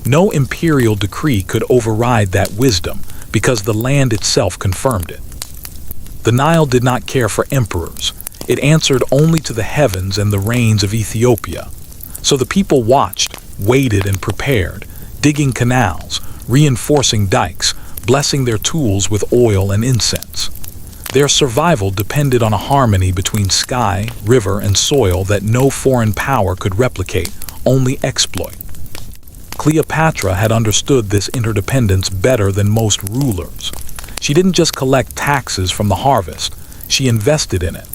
No imperial decree could override that wisdom, because the land itself confirmed it. The Nile did not care for emperors. It answered only to the heavens and the rains of Ethiopia. So the people watched, waited, and prepared, digging canals, reinforcing dikes, blessing their tools with oil and incense. Their survival depended on a harmony between sky, river, and soil that no foreign power could replicate, only exploit. Cleopatra had understood this interdependence better than most rulers. She didn't just collect taxes from the harvest, she invested in it.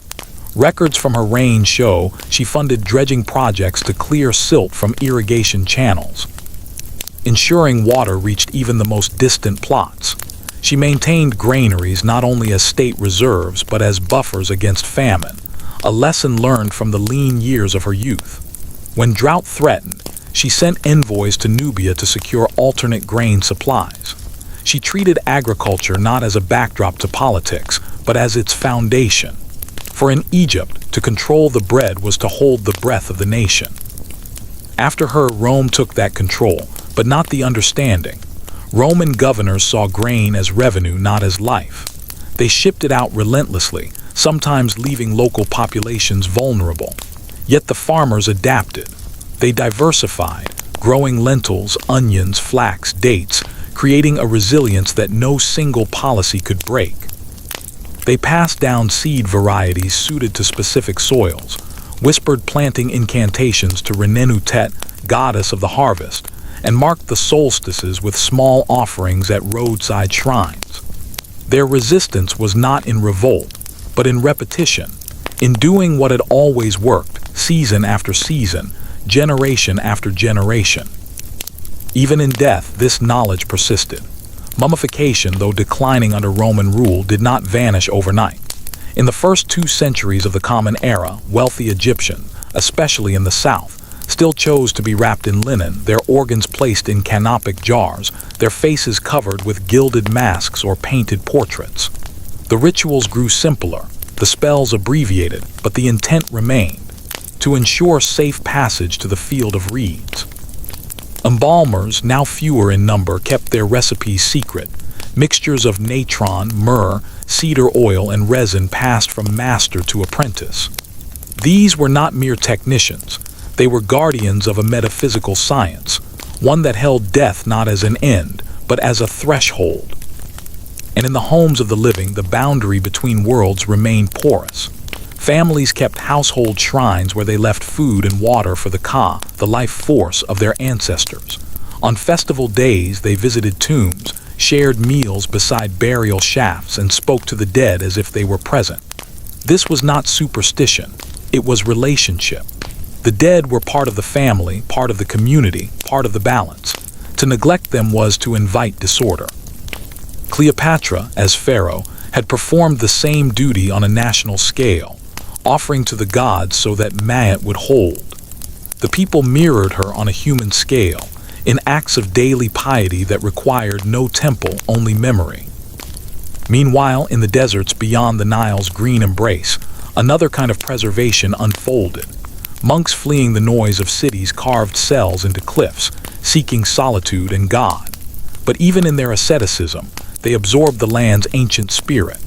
Records from her reign show she funded dredging projects to clear silt from irrigation channels, ensuring water reached even the most distant plots. She maintained granaries not only as state reserves but as buffers against famine, a lesson learned from the lean years of her youth. When drought threatened, she sent envoys to Nubia to secure alternate grain supplies. She treated agriculture not as a backdrop to politics, but as its foundation. For in Egypt, to control the bread was to hold the breath of the nation. After her, Rome took that control, but not the understanding. Roman governors saw grain as revenue, not as life. They shipped it out relentlessly, sometimes leaving local populations vulnerable. Yet the farmers adapted. They diversified, growing lentils, onions, flax, dates, creating a resilience that no single policy could break. They passed down seed varieties suited to specific soils, whispered planting incantations to Renenutet, goddess of the harvest, and marked the solstices with small offerings at roadside shrines. Their resistance was not in revolt, but in repetition, in doing what had always worked, season after season, generation after generation. Even in death, this knowledge persisted. Mummification, though declining under Roman rule, did not vanish overnight. In the first 2 centuries of the Common Era, wealthy Egyptians, especially in the south, still chose to be wrapped in linen, their organs placed in canopic jars, their faces covered with gilded masks or painted portraits. The rituals grew simpler, the spells abbreviated, but the intent remained: to ensure safe passage to the field of reeds. Embalmers, now fewer in number, kept their recipes secret. Mixtures of natron, myrrh, cedar oil, and resin passed from master to apprentice. These were not mere technicians. They were guardians of a metaphysical science, one that held death not as an end, but as a threshold. And in the homes of the living, the boundary between worlds remained porous. Families kept household shrines where they left food and water for the Ka, the life force of their ancestors. On festival days, they visited tombs, shared meals beside burial shafts, and spoke to the dead as if they were present. This was not superstition, it was relationship. The dead were part of the family, part of the community, part of the balance. To neglect them was to invite disorder. Cleopatra, as pharaoh, had performed the same duty on a national scale, offering to the gods so that Maat would hold. The people mirrored her on a human scale, in acts of daily piety that required no temple, only memory. Meanwhile, in the deserts beyond the Nile's green embrace, another kind of preservation unfolded. Monks fleeing the noise of cities carved cells into cliffs, seeking solitude and God. But even in their asceticism, they absorbed the land's ancient spirit.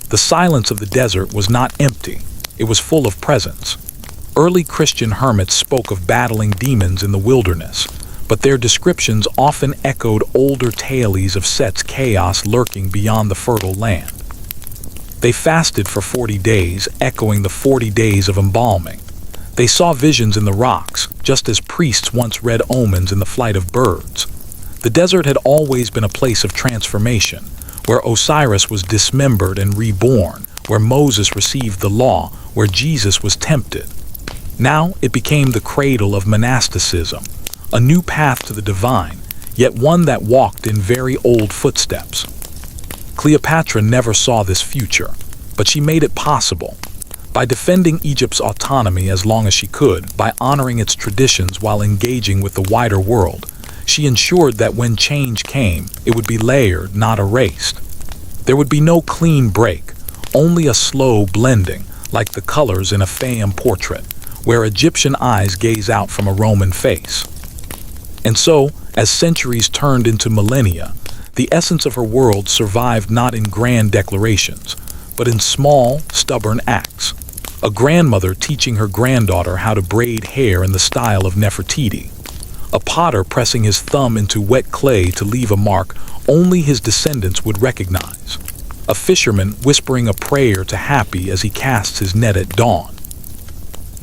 The silence of the desert was not empty, it was full of presence. Early Christian hermits spoke of battling demons in the wilderness, but their descriptions often echoed older tales of Set's chaos lurking beyond the fertile land. They fasted for 40 days, echoing the 40 days of embalming. They saw visions in the rocks, just as priests once read omens in the flight of birds. The desert had always been a place of transformation, where Osiris was dismembered and reborn, where Moses received the law, where Jesus was tempted. Now it became the cradle of monasticism, a new path to the divine, yet one that walked in very old footsteps. Cleopatra never saw this future, but she made it possible. By defending Egypt's autonomy as long as she could, by honoring its traditions while engaging with the wider world, she ensured that when change came, it would be layered, not erased. There would be no clean break, only a slow blending, like the colors in a Fayum portrait, where Egyptian eyes gaze out from a Roman face. And so, as centuries turned into millennia, the essence of her world survived not in grand declarations, but in small, stubborn acts. A grandmother teaching her granddaughter how to braid hair in the style of Nefertiti. A potter pressing his thumb into wet clay to leave a mark only his descendants would recognize. A fisherman whispering a prayer to Happy as he casts his net at dawn.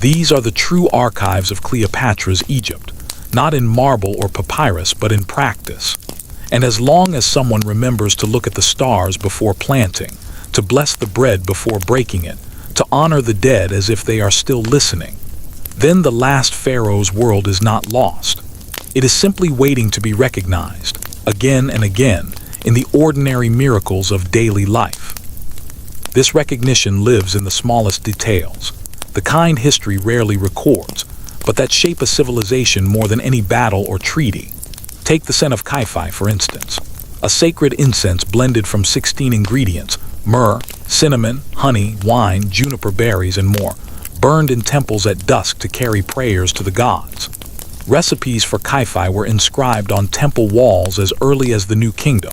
These are the true archives of Cleopatra's Egypt, not in marble or papyrus, but in practice. And as long as someone remembers to look at the stars before planting, to bless the bread before breaking it, to honor the dead as if they are still listening, then the last pharaoh's world is not lost. It is simply waiting to be recognized, again and again, in the ordinary miracles of daily life. This recognition lives in the smallest details, the kind history rarely records, but that shape a civilization more than any battle or treaty. Take the scent of Kaifi, for instance, a sacred incense blended from 16 ingredients: myrrh, cinnamon, honey, wine, juniper berries, and more, burned in temples at dusk to carry prayers to the gods. Recipes for Kaifi were inscribed on temple walls as early as the New Kingdom,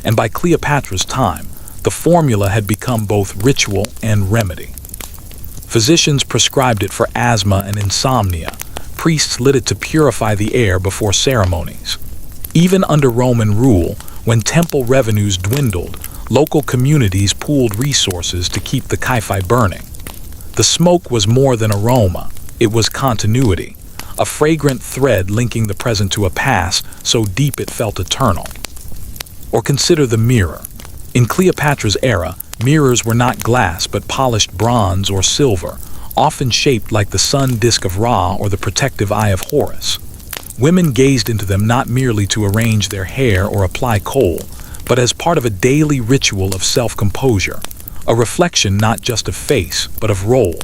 and by Cleopatra's time, the formula had become both ritual and remedy. Physicians prescribed it for asthma and insomnia. Priests lit it to purify the air before ceremonies. Even under Roman rule, when temple revenues dwindled, local communities pooled resources to keep the Kaifi burning. The smoke was more than aroma, it was continuity, a fragrant thread linking the present to a past so deep it felt eternal. Or consider the mirror. In Cleopatra's era, mirrors were not glass but polished bronze or silver, often shaped like the sun disk of Ra or the protective eye of Horus. Women gazed into them not merely to arrange their hair or apply kohl, but as part of a daily ritual of self-composure, a reflection not just of face, but of role.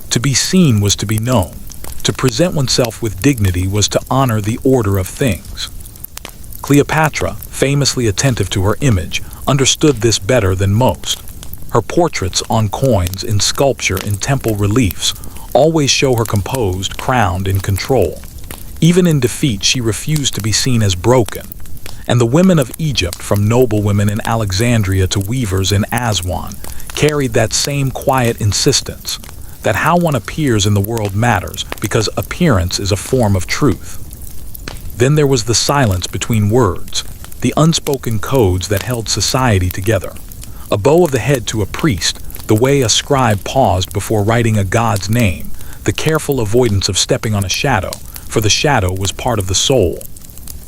To be seen was to be known. To present oneself with dignity was to honor the order of things. Cleopatra, famously attentive to her image, understood this better than most. Her portraits on coins, in sculpture, in temple reliefs, always show her composed, crowned, in control. Even in defeat, she refused to be seen as broken. And the women of Egypt, from noblewomen in Alexandria to weavers in Aswan, carried that same quiet insistence, that how one appears in the world matters, because appearance is a form of truth. Then there was the silence between words, the unspoken codes that held society together. A bow of the head to a priest, the way a scribe paused before writing a god's name, the careful avoidance of stepping on a shadow, for the shadow was part of the soul.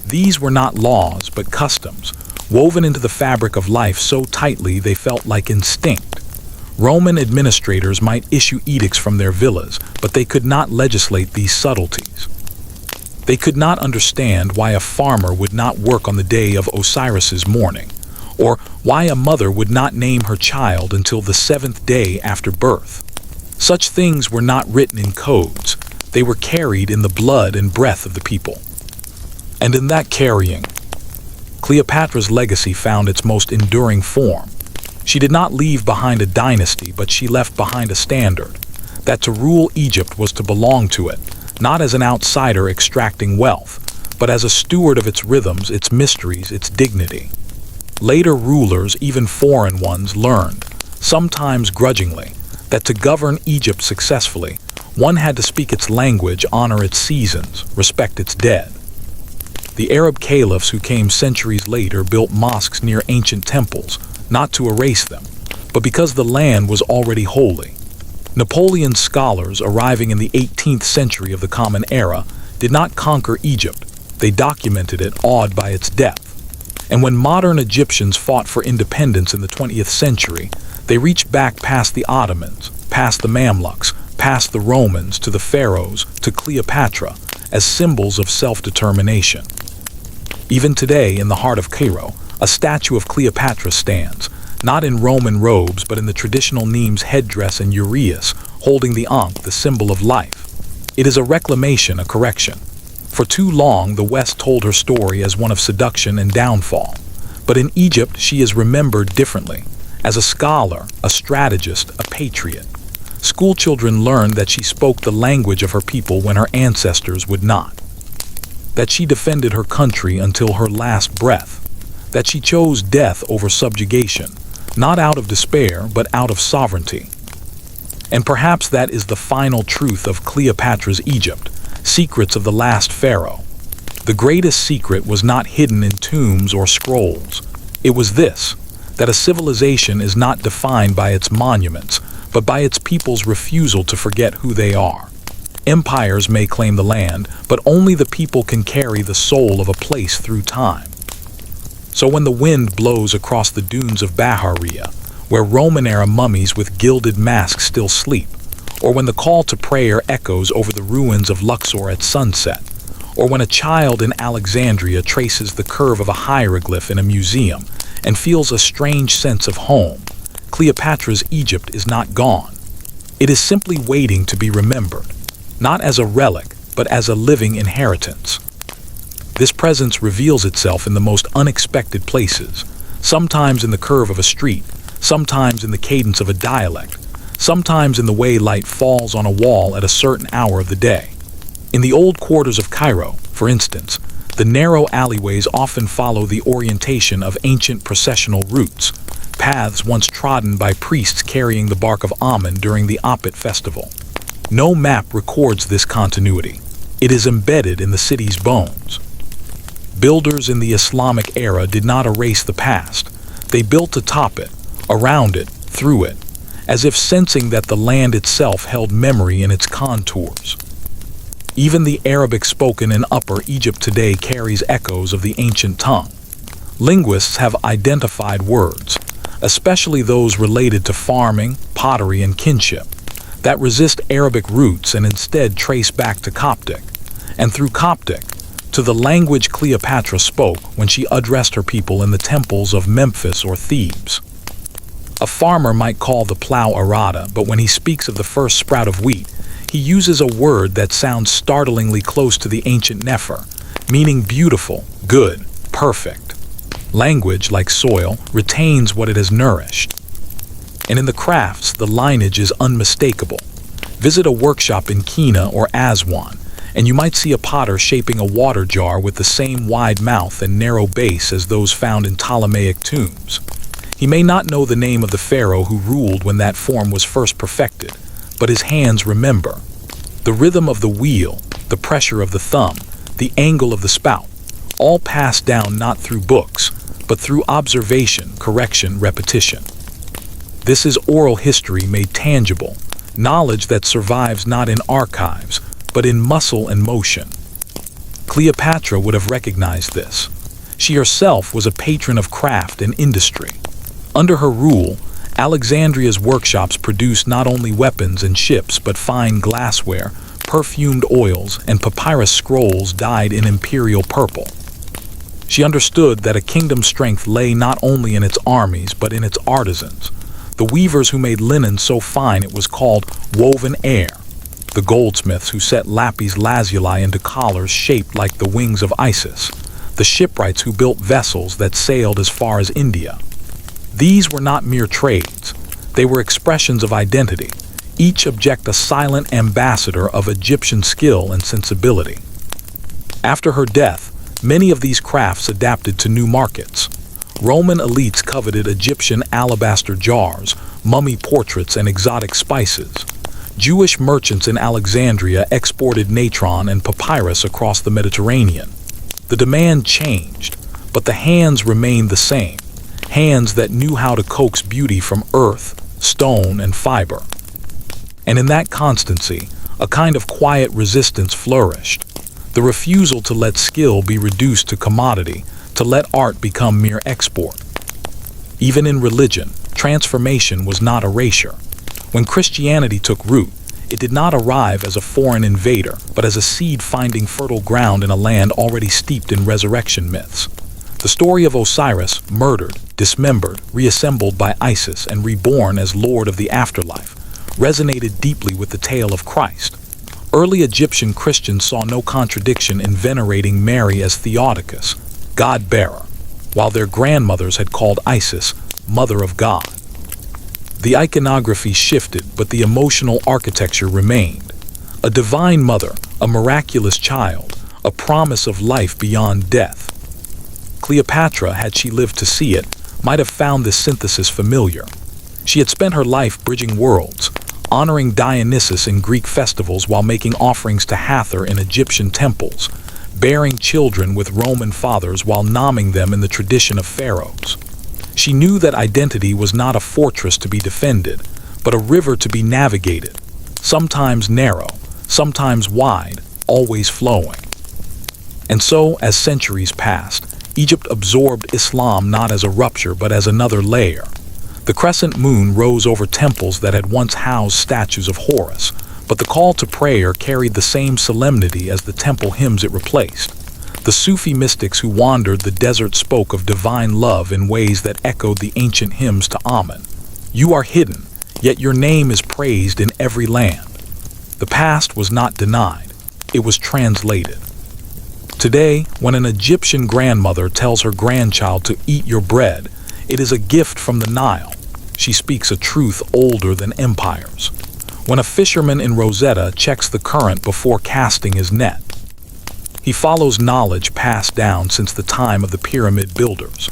These were not laws, but customs, woven into the fabric of life so tightly they felt like instinct. Roman administrators might issue edicts from their villas, but they could not legislate these subtleties. They could not understand why a farmer would not work on the day of Osiris's mourning, or why a mother would not name her child until the 7th day after birth. Such things were not written in codes. They were carried in the blood and breath of the people. And in that carrying, Cleopatra's legacy found its most enduring form. She did not leave behind a dynasty, but she left behind a standard, that to rule Egypt was to belong to it, not as an outsider extracting wealth, but as a steward of its rhythms, its mysteries, its dignity. Later rulers, even foreign ones, learned, sometimes grudgingly, that to govern Egypt successfully, one had to speak its language, honor its seasons, respect its dead. The Arab caliphs who came centuries later built mosques near ancient temples, not to erase them, but because the land was already holy. Napoleon's scholars, arriving in the 18th century of the Common Era, did not conquer Egypt. They documented it, awed by its depth. And when modern Egyptians fought for independence in the 20th century, they reached back past the Ottomans, past the Mamluks, past the Romans, to the pharaohs, to Cleopatra, as symbols of self-determination. Even today, in the heart of Cairo, a statue of Cleopatra stands, not in Roman robes, but in the traditional Nemes headdress and uraeus, holding the ankh, the symbol of life. It is a reclamation, a correction. For too long, the West told her story as one of seduction and downfall. But in Egypt, she is remembered differently, as a scholar, a strategist, a patriot. Schoolchildren learned that she spoke the language of her people when her ancestors would not. That she defended her country until her last breath. That she chose death over subjugation, not out of despair, but out of sovereignty. And perhaps that is the final truth of Cleopatra's Egypt, secrets of the last pharaoh. The greatest secret was not hidden in tombs or scrolls. It was this, that a civilization is not defined by its monuments, but by its people's refusal to forget who they are. Empires may claim the land, but only the people can carry the soul of a place through time. So when the wind blows across the dunes of Bahariya, where Roman-era mummies with gilded masks still sleep, or when the call to prayer echoes over the ruins of Luxor at sunset, or when a child in Alexandria traces the curve of a hieroglyph in a museum and feels a strange sense of home, Cleopatra's Egypt is not gone. It is simply waiting to be remembered, not as a relic, but as a living inheritance. This presence reveals itself in the most unexpected places, sometimes in the curve of a street, sometimes in the cadence of a dialect, sometimes in the way light falls on a wall at a certain hour of the day. In the old quarters of Cairo, for instance, the narrow alleyways often follow the orientation of ancient processional routes, paths once trodden by priests carrying the bark of almond during the Apit festival. No map records this continuity. It is embedded in the city's bones. Builders in the Islamic era did not erase the past. They built atop it, around it, through it, as if sensing that the land itself held memory in its contours. Even the Arabic spoken in Upper Egypt today carries echoes of the ancient tongue. Linguists have identified words, especially those related to farming, pottery, and kinship, that resist Arabic roots and instead trace back to Coptic, and through Coptic, to the language Cleopatra spoke when she addressed her people in the temples of Memphis or Thebes. A farmer might call the plow arada, but when he speaks of the first sprout of wheat, he uses a word that sounds startlingly close to the ancient Nefer, meaning beautiful, good, perfect. Language, like soil, retains what it has nourished. And in the crafts, the lineage is unmistakable. Visit a workshop in Kina or Aswan, and you might see a potter shaping a water jar with the same wide mouth and narrow base as those found in Ptolemaic tombs. He may not know the name of the pharaoh who ruled when that form was first perfected, but his hands remember. The rhythm of the wheel, the pressure of the thumb, the angle of the spout, all passed down not through books, but through observation, correction, repetition. This is oral history made tangible, knowledge that survives not in archives, but in muscle and motion. Cleopatra would have recognized this. She herself was a patron of craft and industry. Under her rule, Alexandria's workshops produced not only weapons and ships, but fine glassware, perfumed oils, and papyrus scrolls dyed in imperial purple. She understood that a kingdom's strength lay not only in its armies, but in its artisans, the weavers who made linen so fine it was called woven air, the goldsmiths who set lapis lazuli into collars shaped like the wings of Isis, the shipwrights who built vessels that sailed as far as India. These were not mere trades. They were expressions of identity, each object a silent ambassador of Egyptian skill and sensibility. After her death, many of these crafts adapted to new markets. Roman elites coveted Egyptian alabaster jars, mummy portraits, and exotic spices. Jewish merchants in Alexandria exported natron and papyrus across the Mediterranean. The demand changed, but the hands remained the same. Hands that knew how to coax beauty from earth, stone, and fiber. And in that constancy, a kind of quiet resistance flourished. The refusal to let skill be reduced to commodity, to let art become mere export. Even in religion, transformation was not erasure. When Christianity took root, it did not arrive as a foreign invader, but as a seed finding fertile ground in a land already steeped in resurrection myths. The story of Osiris, murdered, dismembered, reassembled by Isis, and reborn as Lord of the afterlife, resonated deeply with the tale of Christ. Early Egyptian Christians saw no contradiction in venerating Mary as Theotokos, God-bearer, while their grandmothers had called Isis, Mother of God. The iconography shifted, but the emotional architecture remained. A divine mother, a miraculous child, a promise of life beyond death. Cleopatra, had she lived to see it, might have found this synthesis familiar. She had spent her life bridging worlds, honoring Dionysus in Greek festivals while making offerings to Hathor in Egyptian temples, bearing children with Roman fathers while nomming them in the tradition of pharaohs. She knew that identity was not a fortress to be defended, but a river to be navigated, sometimes narrow, sometimes wide, always flowing. And so, as centuries passed, Egypt absorbed Islam not as a rupture but as another layer. The crescent moon rose over temples that had once housed statues of Horus, but the call to prayer carried the same solemnity as the temple hymns it replaced. The Sufi mystics who wandered the desert spoke of divine love in ways that echoed the ancient hymns to Amen. You are hidden, yet your name is praised in every land. The past was not denied, it was translated. Today, when an Egyptian grandmother tells her grandchild to eat your bread, it is a gift from the Nile. She speaks a truth older than empires. When a fisherman in Rosetta checks the current before casting his net, he follows knowledge passed down since the time of the pyramid builders.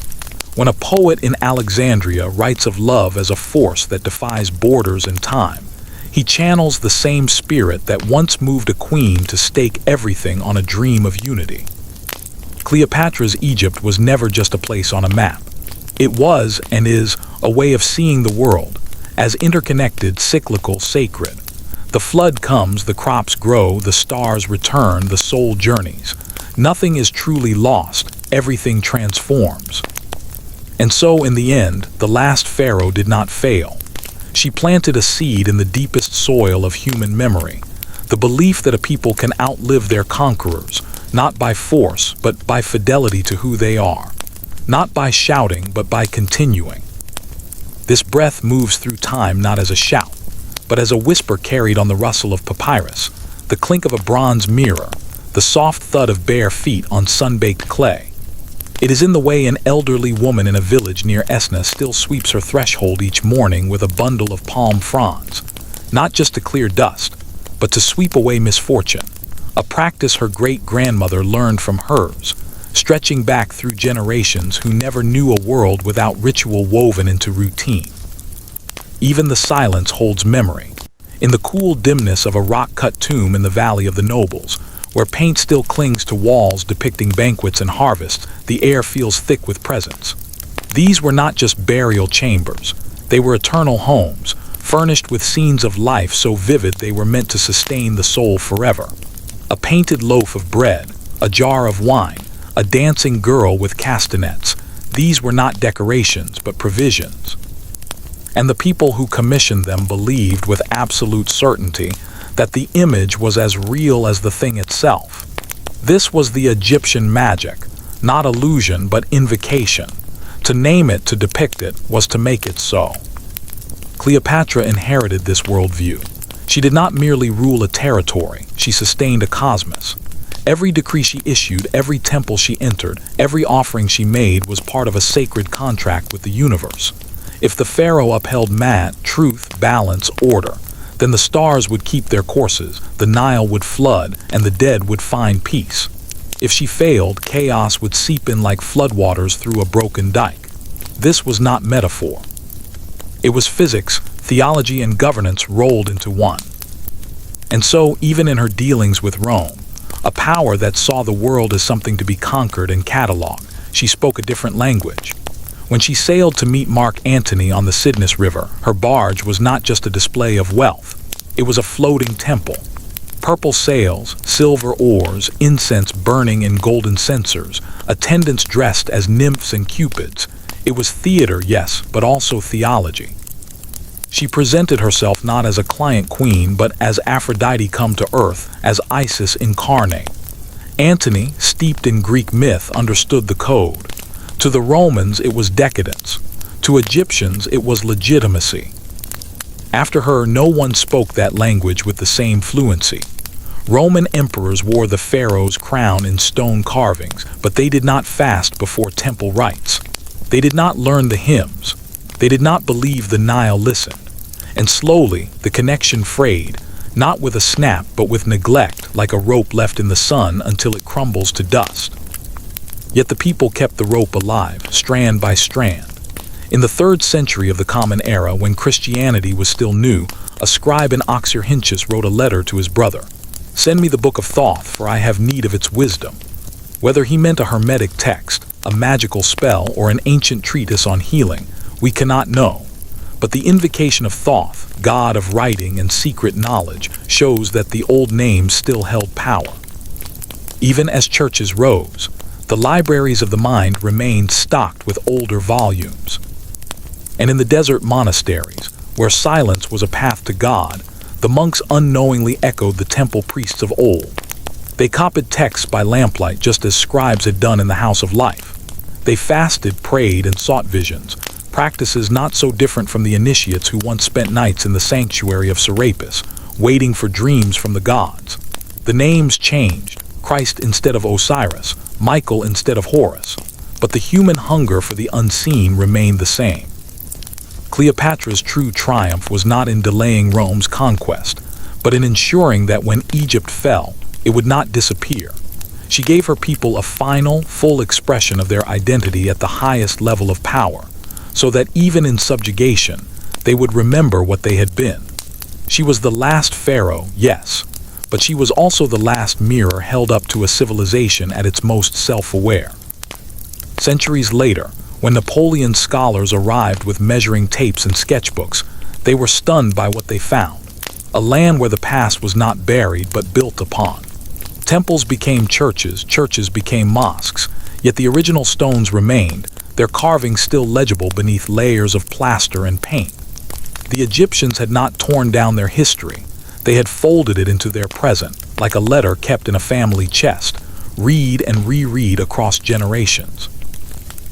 When a poet in Alexandria writes of love as a force that defies borders and time, he channels the same spirit that once moved a queen to stake everything on a dream of unity. Cleopatra's Egypt was never just a place on a map. It was, and is, a way of seeing the world, as interconnected, cyclical, sacred. The flood comes, the crops grow, the stars return, the soul journeys. Nothing is truly lost, everything transforms. And so, in the end, the last pharaoh did not fail. She planted a seed in the deepest soil of human memory, the belief that a people can outlive their conquerors, not by force, but by fidelity to who they are, not by shouting, but by continuing. This breath moves through time not as a shout, but as a whisper carried on the rustle of papyrus, the clink of a bronze mirror, the soft thud of bare feet on sun-baked clay. It is in the way an elderly woman in a village near Esna still sweeps her threshold each morning with a bundle of palm fronds, not just to clear dust, but to sweep away misfortune, a practice her great-grandmother learned from hers, stretching back through generations who never knew a world without ritual woven into routine. Even the silence holds memory. In the cool dimness of a rock-cut tomb in the Valley of the Nobles, where paint still clings to walls depicting banquets and harvests, the air feels thick with presence. These were not just burial chambers. They were eternal homes, furnished with scenes of life so vivid they were meant to sustain the soul forever. A painted loaf of bread, a jar of wine, a dancing girl with castanets. These were not decorations, but provisions. And the people who commissioned them believed with absolute certainty that the image was as real as the thing itself. This was the Egyptian magic, not illusion but invocation. To name it, to depict it, was to make it so. Cleopatra inherited this worldview. She did not merely rule a territory, she sustained a cosmos. Every decree she issued, every temple she entered, every offering she made was part of a sacred contract with the universe. If the pharaoh upheld truth, balance, order, then the stars would keep their courses, the Nile would flood, and the dead would find peace. If she failed, chaos would seep in like floodwaters through a broken dike. This was not metaphor. It was physics, theology, and governance rolled into one. And so, even in her dealings with Rome, a power that saw the world as something to be conquered and catalogued, she spoke a different language. When she sailed to meet Mark Antony on the Cydnus River, her barge was not just a display of wealth. It was a floating temple. Purple sails, silver oars, incense burning in golden censers, attendants dressed as nymphs and cupids. It was theater, yes, but also theology. She presented herself not as a client queen, but as Aphrodite come to earth, as Isis incarnate. Antony, steeped in Greek myth, understood the code. To the Romans, it was decadence. To Egyptians, it was legitimacy. After her, no one spoke that language with the same fluency. Roman emperors wore the pharaoh's crown in stone carvings, but they did not fast before temple rites. They did not learn the hymns. They did not believe the Nile listened. And slowly, the connection frayed, not with a snap, but with neglect, like a rope left in the sun until it crumbles to dust. Yet the people kept the rope alive, strand by strand. In the 3rd century of the Common Era, when Christianity was still new, a scribe in Oxyrhynchus wrote a letter to his brother. "Send me the book of Thoth, for I have need of its wisdom." Whether he meant a hermetic text, a magical spell, or an ancient treatise on healing, we cannot know. But the invocation of Thoth, god of writing and secret knowledge, shows that the old names still held power. Even as churches rose, the libraries of the mind remained stocked with older volumes. And in the desert monasteries, where silence was a path to God, the monks unknowingly echoed the temple priests of old. They copied texts by lamplight just as scribes had done in the House of Life. They fasted, prayed, and sought visions, practices not so different from the initiates who once spent nights in the sanctuary of Serapis, waiting for dreams from the gods. The names changed, Christ instead of Osiris, Michael instead of Horus, but the human hunger for the unseen remained the same. Cleopatra's true triumph was not in delaying Rome's conquest, but in ensuring that when Egypt fell, it would not disappear. She gave her people a final, full expression of their identity at the highest level of power, so that even in subjugation, they would remember what they had been. She was the last pharaoh, yes, but she was also the last mirror held up to a civilization at its most self-aware. Centuries later, when Napoleon's scholars arrived with measuring tapes and sketchbooks, they were stunned by what they found. A land where the past was not buried but built upon. Temples became churches, churches became mosques, yet the original stones remained, their carvings still legible beneath layers of plaster and paint. The Egyptians had not torn down their history. They had folded it into their present, like a letter kept in a family chest, read and reread across generations.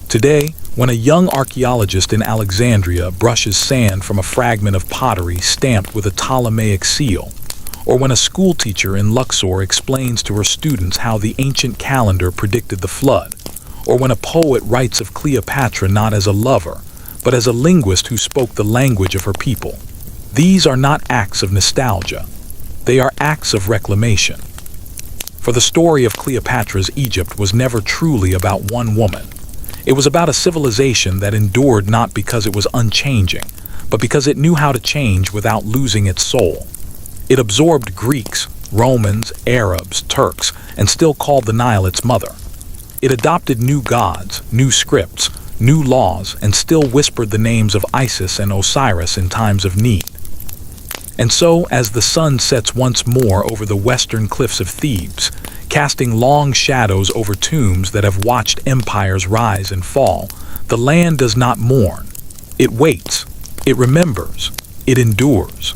Today, when a young archaeologist in Alexandria brushes sand from a fragment of pottery stamped with a Ptolemaic seal, or when a schoolteacher in Luxor explains to her students how the ancient calendar predicted the flood, or when a poet writes of Cleopatra not as a lover, but as a linguist who spoke the language of her people, these are not acts of nostalgia. They are acts of reclamation. For the story of Cleopatra's Egypt was never truly about one woman. It was about a civilization that endured not because it was unchanging, but because it knew how to change without losing its soul. It absorbed Greeks, Romans, Arabs, Turks, and still called the Nile its mother. It adopted new gods, new scripts, new laws, and still whispered the names of Isis and Osiris in times of need. And so, as the sun sets once more over the western cliffs of Thebes, casting long shadows over tombs that have watched empires rise and fall, the land does not mourn. It waits, it remembers, it endures.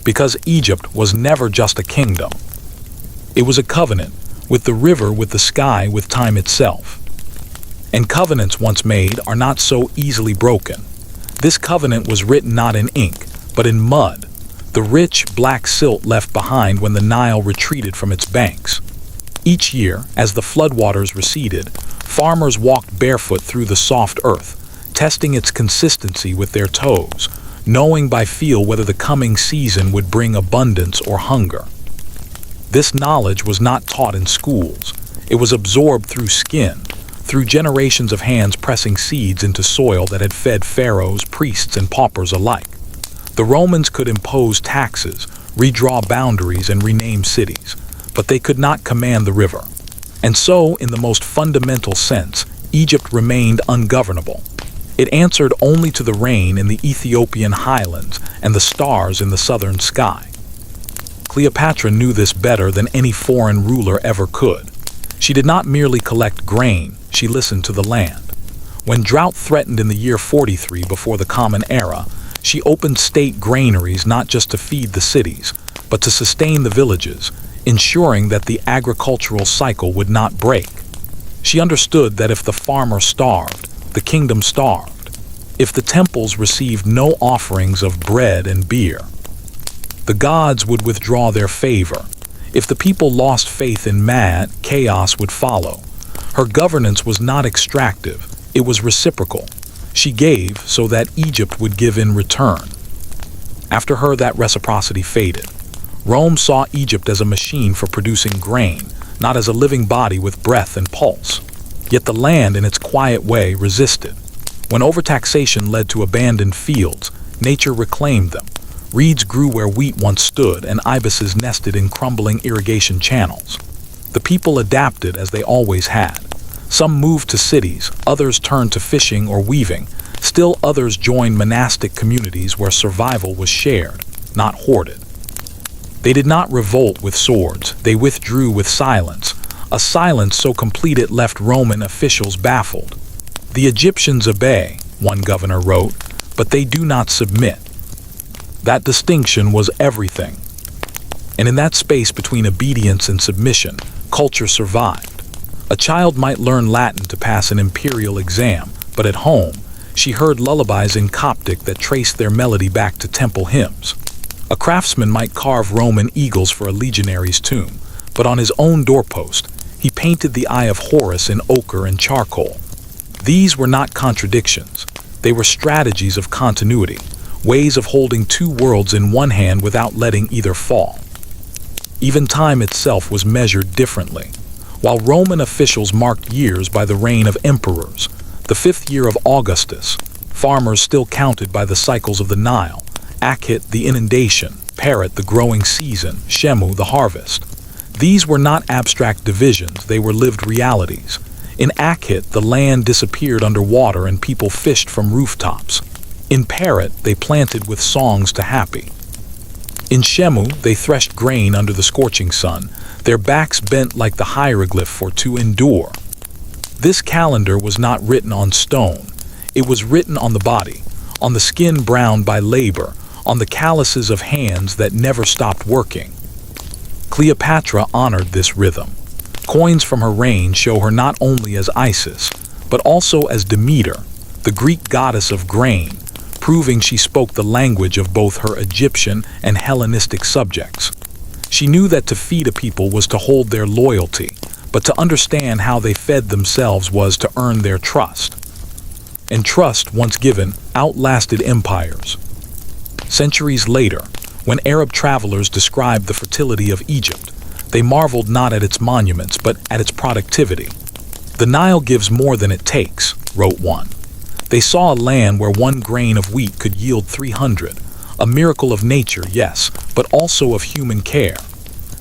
Because Egypt was never just a kingdom. It was a covenant, with the river, with the sky, with time itself. And covenants once made are not so easily broken. This covenant was written not in ink, but in mud, the rich black silt left behind when the Nile retreated from its banks. Each year, as the floodwaters receded, farmers walked barefoot through the soft earth, testing its consistency with their toes, knowing by feel whether the coming season would bring abundance or hunger. This knowledge was not taught in schools. It was absorbed through skin, through generations of hands pressing seeds into soil that had fed pharaohs, priests, and paupers alike. The Romans could impose taxes, redraw boundaries, and rename cities, but they could not command the river. And so, in the most fundamental sense, Egypt remained ungovernable. It answered only to the rain in the Ethiopian highlands and the stars in the southern sky. Cleopatra knew this better than any foreign ruler ever could. She did not merely collect grain, she listened to the land. When drought threatened in the year 43 before the Common Era, she opened state granaries not just to feed the cities, but to sustain the villages, ensuring that the agricultural cycle would not break. She understood that if the farmer starved, the kingdom starved. If the temples received no offerings of bread and beer, the gods would withdraw their favor. If the people lost faith in chaos would follow. Her governance was not extractive, it was reciprocal. She gave so that Egypt would give in return. After her, that reciprocity faded. Rome saw Egypt as a machine for producing grain, not as a living body with breath and pulse. Yet the land, in its quiet way, resisted. When overtaxation led to abandoned fields, nature reclaimed them. Reeds grew where wheat once stood, and ibises nested in crumbling irrigation channels. The people adapted as they always had. Some moved to cities, others turned to fishing or weaving. Still others joined monastic communities where survival was shared, not hoarded. They did not revolt with swords, they withdrew with silence, a silence so complete it left Roman officials baffled. The Egyptians obey, one governor wrote, but they do not submit. That distinction was everything. And in that space between obedience and submission, culture survived. A child might learn Latin to pass an imperial exam, but at home, she heard lullabies in Coptic that traced their melody back to temple hymns. A craftsman might carve Roman eagles for a legionary's tomb, but on his own doorpost, he painted the eye of Horus in ochre and charcoal. These were not contradictions. They were strategies of continuity, ways of holding two worlds in one hand without letting either fall. Even time itself was measured differently. While Roman officials marked years by the reign of emperors, the 5th year of Augustus, farmers still counted by the cycles of the Nile, Akhit the inundation, Perit the growing season, Shemu the harvest. These were not abstract divisions, they were lived realities. In Akhit, the land disappeared under water and people fished from rooftops. In Perit, they planted with songs to happy. In Shemu, they threshed grain under the scorching sun, their backs bent like the hieroglyph for to endure. This calendar was not written on stone. It was written on the body, on the skin browned by labor, on the calluses of hands that never stopped working. Cleopatra honored this rhythm. Coins from her reign show her not only as Isis, but also as Demeter, the Greek goddess of grain, proving she spoke the language of both her Egyptian and Hellenistic subjects. She knew that to feed a people was to hold their loyalty, but to understand how they fed themselves was to earn their trust. And trust, once given, outlasted empires. Centuries later, when Arab travelers described the fertility of Egypt, they marveled not at its monuments, but at its productivity. "The Nile gives more than it takes," wrote one. They saw a land where one grain of wheat could yield 300, a miracle of nature, yes, but also of human care.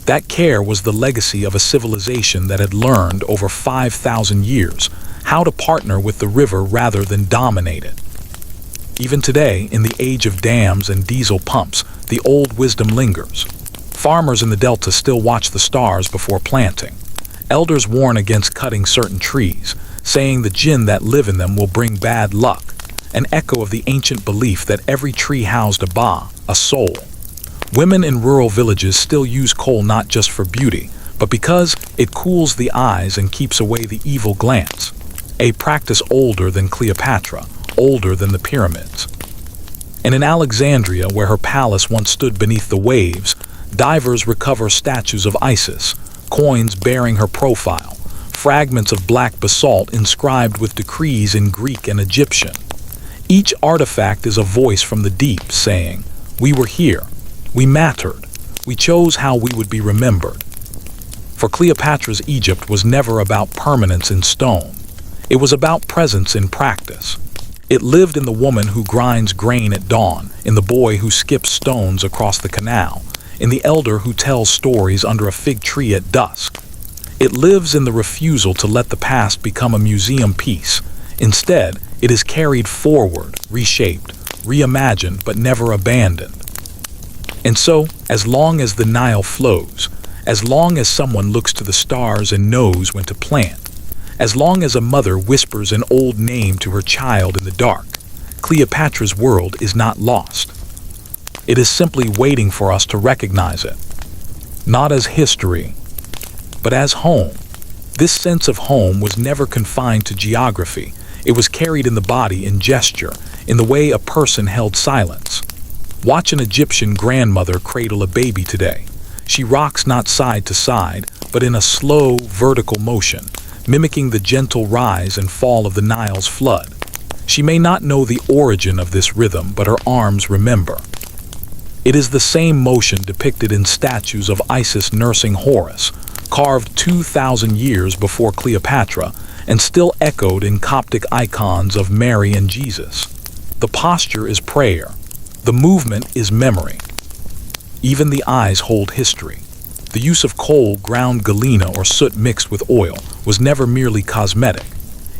That care was the legacy of a civilization that had learned over 5,000 years how to partner with the river rather than dominate it. Even today, in the age of dams and diesel pumps, the old wisdom lingers. Farmers in the Delta still watch the stars before planting. Elders warn against cutting certain trees, saying the jinn that live in them will bring bad luck, an echo of the ancient belief that every tree housed a ba, a soul. Women in rural villages still use coal not just for beauty, but because it cools the eyes and keeps away the evil glance. A practice older than Cleopatra, older than the pyramids. And in Alexandria, where her palace once stood beneath the waves, divers recover statues of Isis, coins bearing her profile, fragments of black basalt inscribed with decrees in Greek and Egyptian. Each artifact is a voice from the deep saying, "We were here. We mattered. We chose how we would be remembered." For Cleopatra's Egypt was never about permanence in stone. It was about presence in practice. It lived in the woman who grinds grain at dawn, in the boy who skips stones across the canal, in the elder who tells stories under a fig tree at dusk. It lives in the refusal to let the past become a museum piece. Instead, it is carried forward, reshaped, reimagined, but never abandoned. And so, as long as the Nile flows, as long as someone looks to the stars and knows when to plant, as long as a mother whispers an old name to her child in the dark, Cleopatra's world is not lost. It is simply waiting for us to recognize it. Not as history, but as home. This sense of home was never confined to geography. It was carried in the body, in gesture, in the way a person held silence. Watch an Egyptian grandmother cradle a baby today. She rocks not side to side, but in a slow, vertical motion, mimicking the gentle rise and fall of the Nile's flood. She may not know the origin of this rhythm, but her arms remember. It is the same motion depicted in statues of Isis nursing Horus, carved 2,000 years before Cleopatra, and still echoed in Coptic icons of Mary and Jesus. The posture is prayer. The movement is memory. Even the eyes hold history. The use of coal, ground galena, or soot mixed with oil was never merely cosmetic.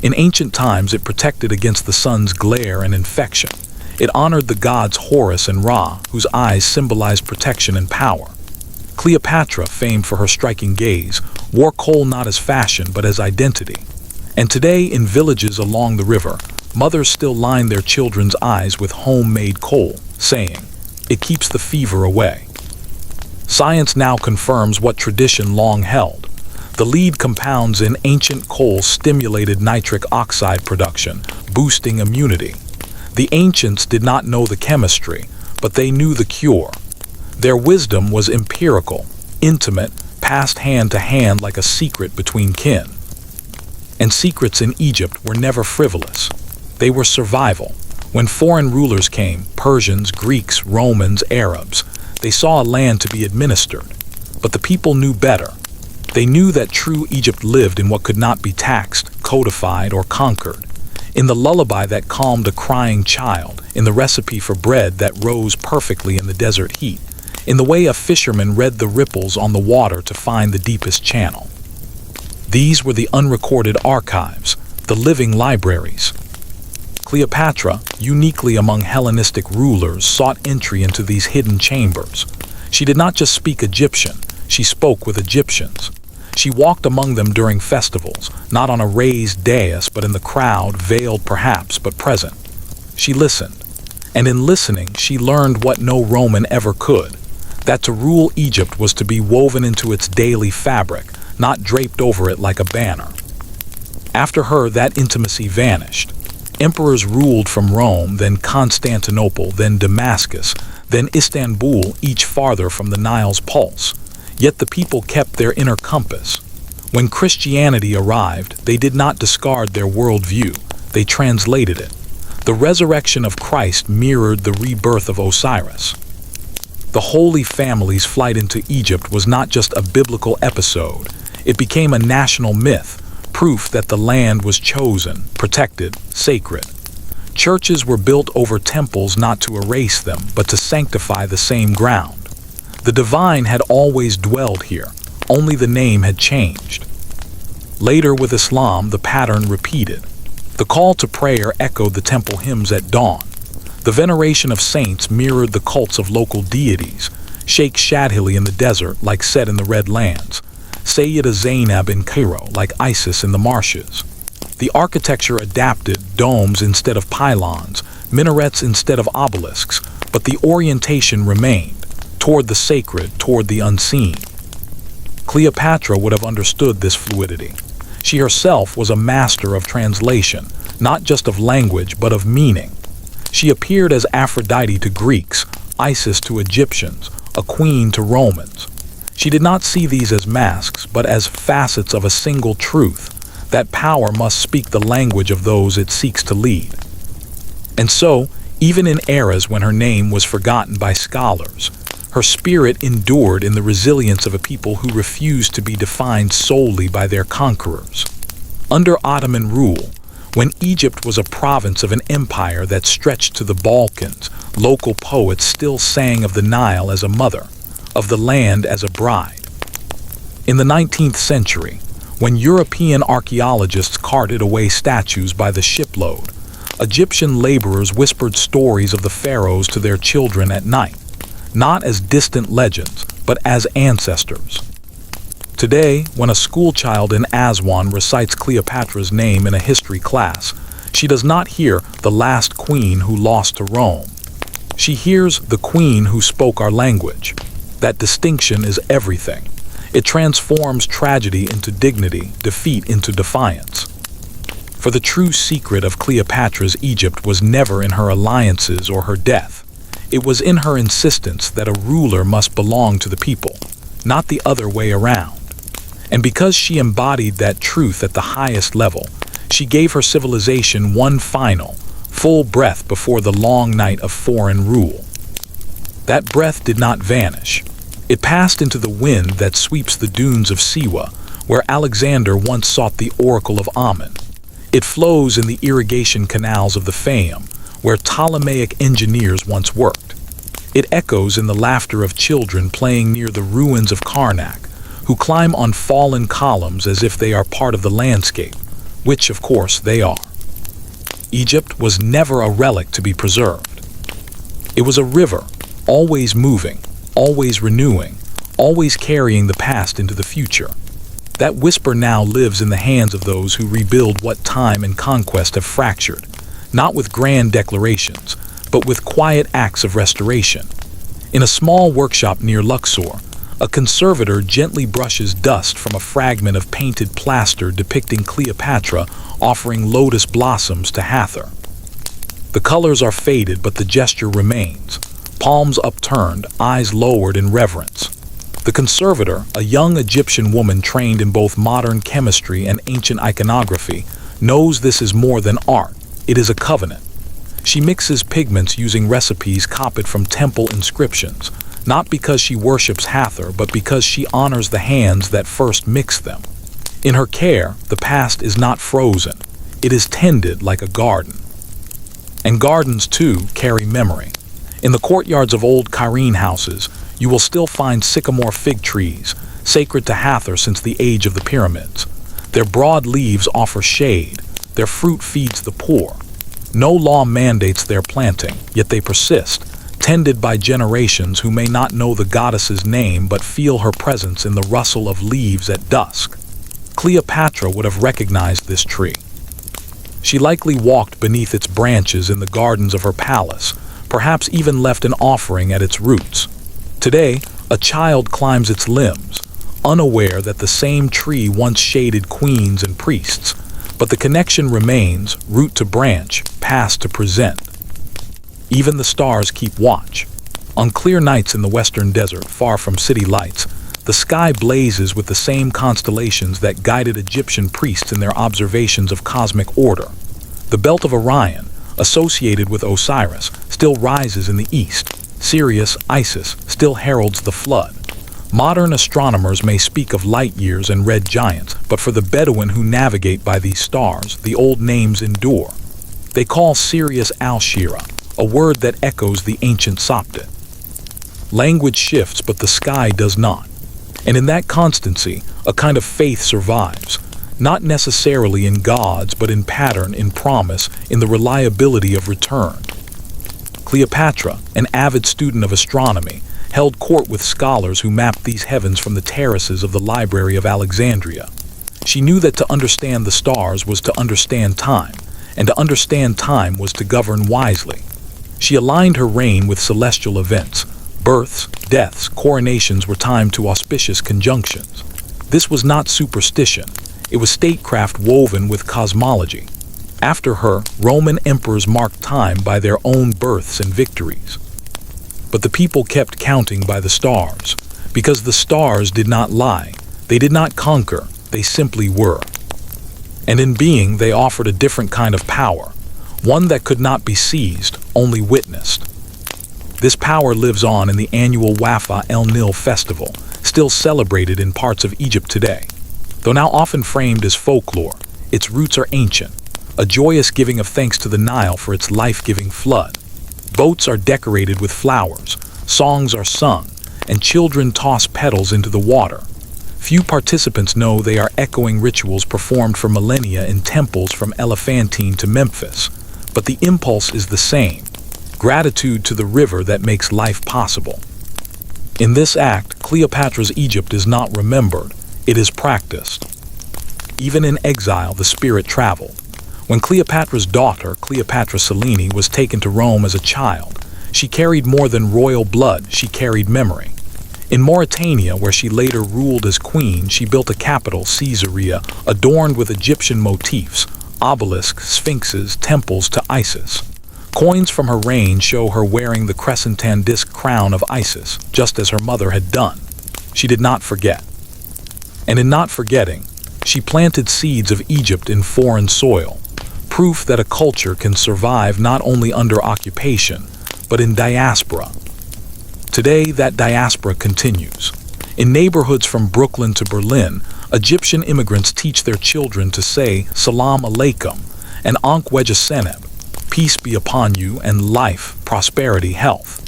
In ancient times, it protected against the sun's glare and infection. It honored the gods Horus and Ra, whose eyes symbolized protection and power. Cleopatra, famed for her striking gaze, wore coal not as fashion but as identity. And today, in villages along the river, mothers still line their children's eyes with homemade coal, saying, "It keeps the fever away." Science now confirms what tradition long held. The lead compounds in ancient coal stimulated nitric oxide production, boosting immunity. The ancients did not know the chemistry, but they knew the cure. Their wisdom was empirical, intimate, passed hand to hand like a secret between kin. And secrets in Egypt were never frivolous. They were survival. When foreign rulers came, Persians, Greeks, Romans, Arabs, they saw a land to be administered. But the people knew better. They knew that true Egypt lived in what could not be taxed, codified, or conquered. In the lullaby that calmed a crying child, in the recipe for bread that rose perfectly in the desert heat, in the way a fisherman read the ripples on the water to find the deepest channel. These were the unrecorded archives, the living libraries. Cleopatra, uniquely among Hellenistic rulers, sought entry into these hidden chambers. She did not just speak Egyptian, she spoke with Egyptians. She walked among them during festivals, not on a raised dais but in the crowd, veiled perhaps, but present. She listened. And in listening, she learned what no Roman ever could, that to rule Egypt was to be woven into its daily fabric, not draped over it like a banner. After her, that intimacy vanished. Emperors ruled from Rome, then Constantinople, then Damascus, then Istanbul, each farther from the Nile's pulse. Yet the people kept their inner compass. When Christianity arrived, they did not discard their worldview, they translated it. The resurrection of Christ mirrored the rebirth of Osiris. The Holy Family's flight into Egypt was not just a biblical episode, it became a national myth, proof that the land was chosen, protected, sacred. Churches were built over temples not to erase them, but to sanctify the same ground. The divine had always dwelled here, only the name had changed. Later with Islam, the pattern repeated. The call to prayer echoed the temple hymns at dawn. The veneration of saints mirrored the cults of local deities, Sheikh Shadhili in the desert like Set in the Red Lands, Sayyida Zainab in Cairo like Isis in the marshes. The architecture adapted, domes instead of pylons, minarets instead of obelisks, but the orientation remained, toward the sacred, toward the unseen. Cleopatra would have understood this fluidity. She herself was a master of translation, not just of language, but of meaning. She appeared as Aphrodite to Greeks, Isis to Egyptians, a queen to Romans. She did not see these as masks, but as facets of a single truth, that power must speak the language of those it seeks to lead. And so, even in eras when her name was forgotten by scholars, her spirit endured in the resilience of a people who refused to be defined solely by their conquerors. Under Ottoman rule, when Egypt was a province of an empire that stretched to the Balkans, local poets still sang of the Nile as a mother, of the land as a bride. In the 19th century, when European archaeologists carted away statues by the shipload, Egyptian laborers whispered stories of the pharaohs to their children at night, not as distant legends, but as ancestors. Today, when a schoolchild in Aswan recites Cleopatra's name in a history class, she does not hear the last queen who lost to Rome. She hears the queen who spoke our language. That distinction is everything. It transforms tragedy into dignity, defeat into defiance. For the true secret of Cleopatra's Egypt was never in her alliances or her death. It was in her insistence that a ruler must belong to the people, not the other way around. And because she embodied that truth at the highest level, she gave her civilization one final, full breath before the long night of foreign rule. That breath did not vanish. It passed into the wind that sweeps the dunes of Siwa, where Alexander once sought the oracle of Amun. It flows in the irrigation canals of the Fayum, where Ptolemaic engineers once worked. It echoes in the laughter of children playing near the ruins of Karnak, who climb on fallen columns as if they are part of the landscape, which of course they are. Egypt was never a relic to be preserved. It was a river, always moving, always renewing, always carrying the past into the future. That whisper now lives in the hands of those who rebuild what time and conquest have fractured, not with grand declarations, but with quiet acts of restoration. In a small workshop near Luxor, a conservator gently brushes dust from a fragment of painted plaster depicting Cleopatra offering lotus blossoms to Hathor. The colors are faded, but the gesture remains, palms upturned, eyes lowered in reverence. The conservator, a young Egyptian woman trained in both modern chemistry and ancient iconography, knows this is more than art, it is a covenant. She mixes pigments using recipes copied from temple inscriptions, not because she worships Hathor, but because she honors the hands that first mixed them. In her care, the past is not frozen. It is tended like a garden. And gardens, too, carry memory. In the courtyards of old Cairene houses, you will still find sycamore fig trees, sacred to Hathor since the age of the pyramids. Their broad leaves offer shade. Their fruit feeds the poor. No law mandates their planting, yet they persist, tended by generations who may not know the goddess's name but feel her presence in the rustle of leaves at dusk. Cleopatra would have recognized this tree. She likely walked beneath its branches in the gardens of her palace, perhaps even left an offering at its roots. Today, a child climbs its limbs, unaware that the same tree once shaded queens and priests, but the connection remains, root to branch, past to present. Even the stars keep watch. On clear nights in the western desert, far from city lights, the sky blazes with the same constellations that guided Egyptian priests in their observations of cosmic order. The belt of Orion, associated with Osiris, still rises in the east. Sirius, Isis, still heralds the flood. Modern astronomers may speak of light years and red giants, but for the Bedouin who navigate by these stars, the old names endure. They call Sirius Al-Shira, a word that echoes the ancient Soptit. Language shifts, but the sky does not. And in that constancy, a kind of faith survives, not necessarily in gods, but in pattern, in promise, in the reliability of return. Cleopatra, an avid student of astronomy, held court with scholars who mapped these heavens from the terraces of the Library of Alexandria. She knew that to understand the stars was to understand time, and to understand time was to govern wisely. She aligned her reign with celestial events. Births, deaths, coronations were timed to auspicious conjunctions. This was not superstition. It was statecraft woven with cosmology. After her, Roman emperors marked time by their own births and victories. But the people kept counting by the stars, because the stars did not lie. They did not conquer. They simply were. And in being, they offered a different kind of power, one that could not be seized, only witnessed. This power lives on in the annual Wafa el-Nil festival, still celebrated in parts of Egypt today. Though now often framed as folklore, its roots are ancient, a joyous giving of thanks to the Nile for its life-giving flood. Boats are decorated with flowers, songs are sung, and children toss petals into the water. Few participants know they are echoing rituals performed for millennia in temples from Elephantine to Memphis, but the impulse is the same. Gratitude to the river that makes life possible. In this act, Cleopatra's Egypt is not remembered, it is practiced. Even in exile, the spirit traveled. When Cleopatra's daughter, Cleopatra Selene, was taken to Rome as a child, she carried more than royal blood, she carried memory. In Mauritania, where she later ruled as queen, she built a capital, Caesarea, adorned with Egyptian motifs, obelisks, sphinxes, temples to Isis. Coins from her reign show her wearing the crescentan disc crown of Isis, just as her mother had done. She did not forget. And in not forgetting, she planted seeds of Egypt in foreign soil, proof that a culture can survive not only under occupation, but in diaspora. Today, that diaspora continues. In neighborhoods from Brooklyn to Berlin, Egyptian immigrants teach their children to say Salam Alaikum and Ankh Wejaseneb, peace be upon you, and life, prosperity, health.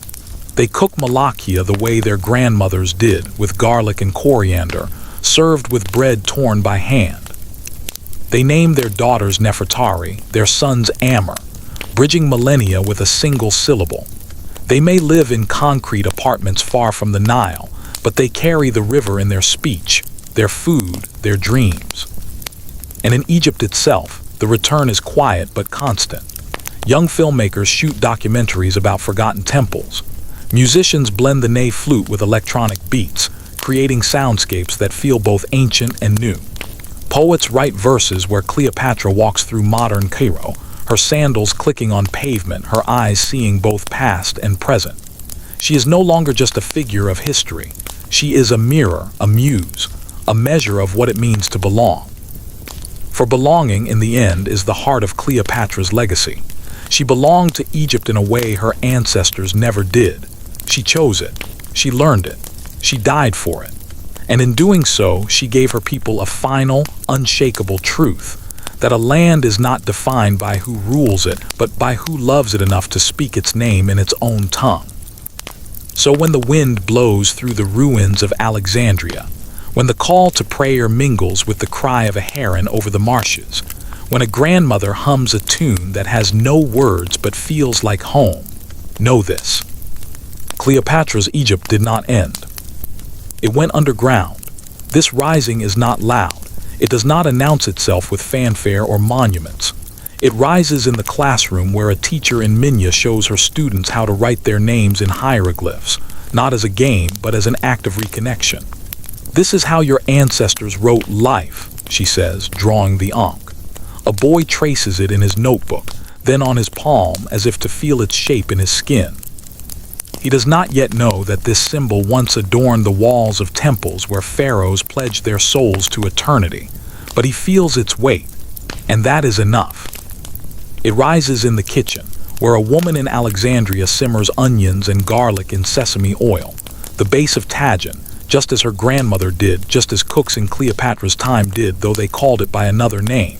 They cook malakia the way their grandmothers did, with garlic and coriander, served with bread torn by hand. They name their daughters Nefertari, their sons Amr, bridging millennia with a single syllable. They may live in concrete apartments far from the Nile, but they carry the river in their speech, their food, their dreams. And in Egypt itself, the return is quiet but constant. Young filmmakers shoot documentaries about forgotten temples. Musicians blend the ney flute with electronic beats, creating soundscapes that feel both ancient and new. Poets write verses where Cleopatra walks through modern Cairo, her sandals clicking on pavement, her eyes seeing both past and present. She is no longer just a figure of history. She is a mirror, a muse, a measure of what it means to belong. For belonging, in the end, is the heart of Cleopatra's legacy. She belonged to Egypt in a way her ancestors never did. She chose it. She learned it. She died for it. And in doing so, she gave her people a final, unshakable truth, that a land is not defined by who rules it, but by who loves it enough to speak its name in its own tongue. So when the wind blows through the ruins of Alexandria, when the call to prayer mingles with the cry of a heron over the marshes, when a grandmother hums a tune that has no words but feels like home, know this. Cleopatra's Egypt did not end. It went underground. This rising is not loud. It does not announce itself with fanfare or monuments. It rises in the classroom where a teacher in Minya shows her students how to write their names in hieroglyphs, not as a game, but as an act of reconnection. "This is how your ancestors wrote life," she says, drawing the Ankh. A boy traces it in his notebook, then on his palm as if to feel its shape in his skin. He does not yet know that this symbol once adorned the walls of temples where pharaohs pledged their souls to eternity, but he feels its weight, and that is enough. It rises in the kitchen, where a woman in Alexandria simmers onions and garlic in sesame oil, the base of tagine, just as her grandmother did, just as cooks in Cleopatra's time did, though they called it by another name.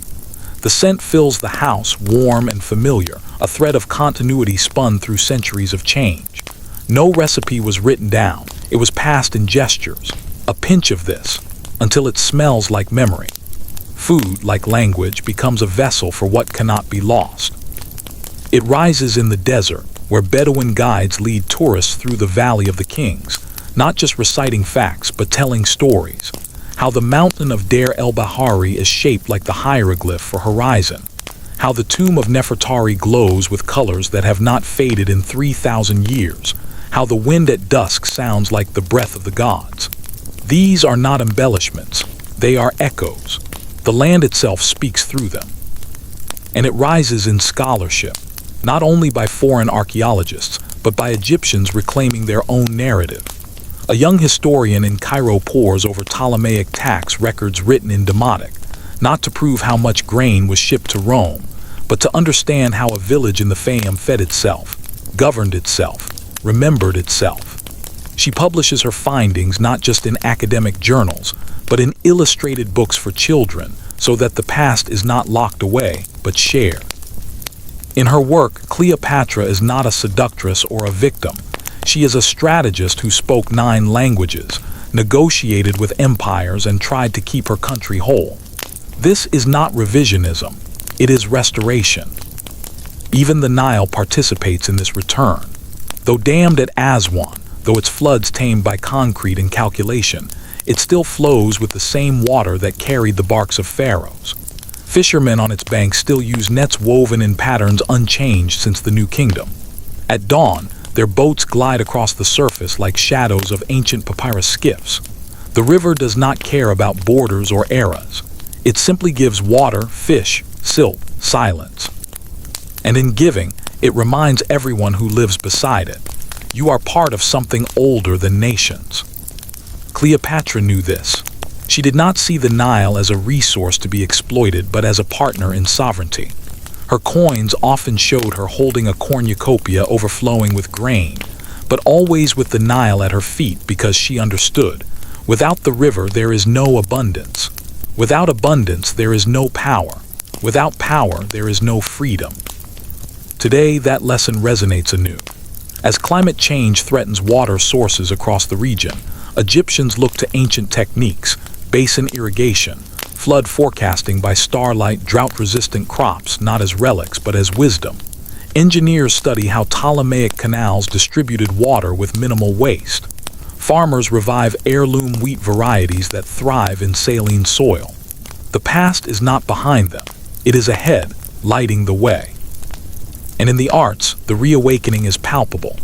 The scent fills the house, warm and familiar, a thread of continuity spun through centuries of change. No recipe was written down, it was passed in gestures, a pinch of this, until it smells like memory. Food, like language, becomes a vessel for what cannot be lost. It rises in the desert, where Bedouin guides lead tourists through the Valley of the Kings, not just reciting facts, but telling stories. How the mountain of Deir el-Bahari is shaped like the hieroglyph for horizon. How the tomb of Nefertari glows with colors that have not faded in 3,000 years. How the wind at dusk sounds like the breath of the gods. These are not embellishments, they are echoes. The land itself speaks through them. And it rises in scholarship, not only by foreign archaeologists, but by Egyptians reclaiming their own narrative. A young historian in Cairo pores over Ptolemaic tax records written in Demotic, not to prove how much grain was shipped to Rome, but to understand how a village in the Fayum fed itself, governed itself, remembered itself. She publishes her findings not just in academic journals, but in illustrated books for children, so that the past is not locked away, but shared. In her work, Cleopatra is not a seductress or a victim. She is a strategist who spoke 9 languages, negotiated with empires, and tried to keep her country whole. This is not revisionism, it is restoration. Even the Nile participates in this return. Though dammed at Aswan, though its floods tamed by concrete and calculation, it still flows with the same water that carried the barks of pharaohs. Fishermen on its banks still use nets woven in patterns unchanged since the New Kingdom. At dawn, their boats glide across the surface like shadows of ancient papyrus skiffs. The river does not care about borders or eras. It simply gives water, fish, silt, silence. And in giving, it reminds everyone who lives beside it, you are part of something older than nations. Cleopatra knew this. She did not see the Nile as a resource to be exploited, but as a partner in sovereignty. Her coins often showed her holding a cornucopia overflowing with grain, but always with the Nile at her feet, because she understood, without the river there is no abundance. Without abundance there is no power. Without power there is no freedom. Today that lesson resonates anew. As climate change threatens water sources across the region, Egyptians look to ancient techniques, basin irrigation, flood forecasting by starlight, drought-resistant crops, not as relics but as wisdom. Engineers study how Ptolemaic canals distributed water with minimal waste. Farmers revive heirloom wheat varieties that thrive in saline soil. The past is not behind them, it is ahead, lighting the way. And in the arts, the reawakening is palpable.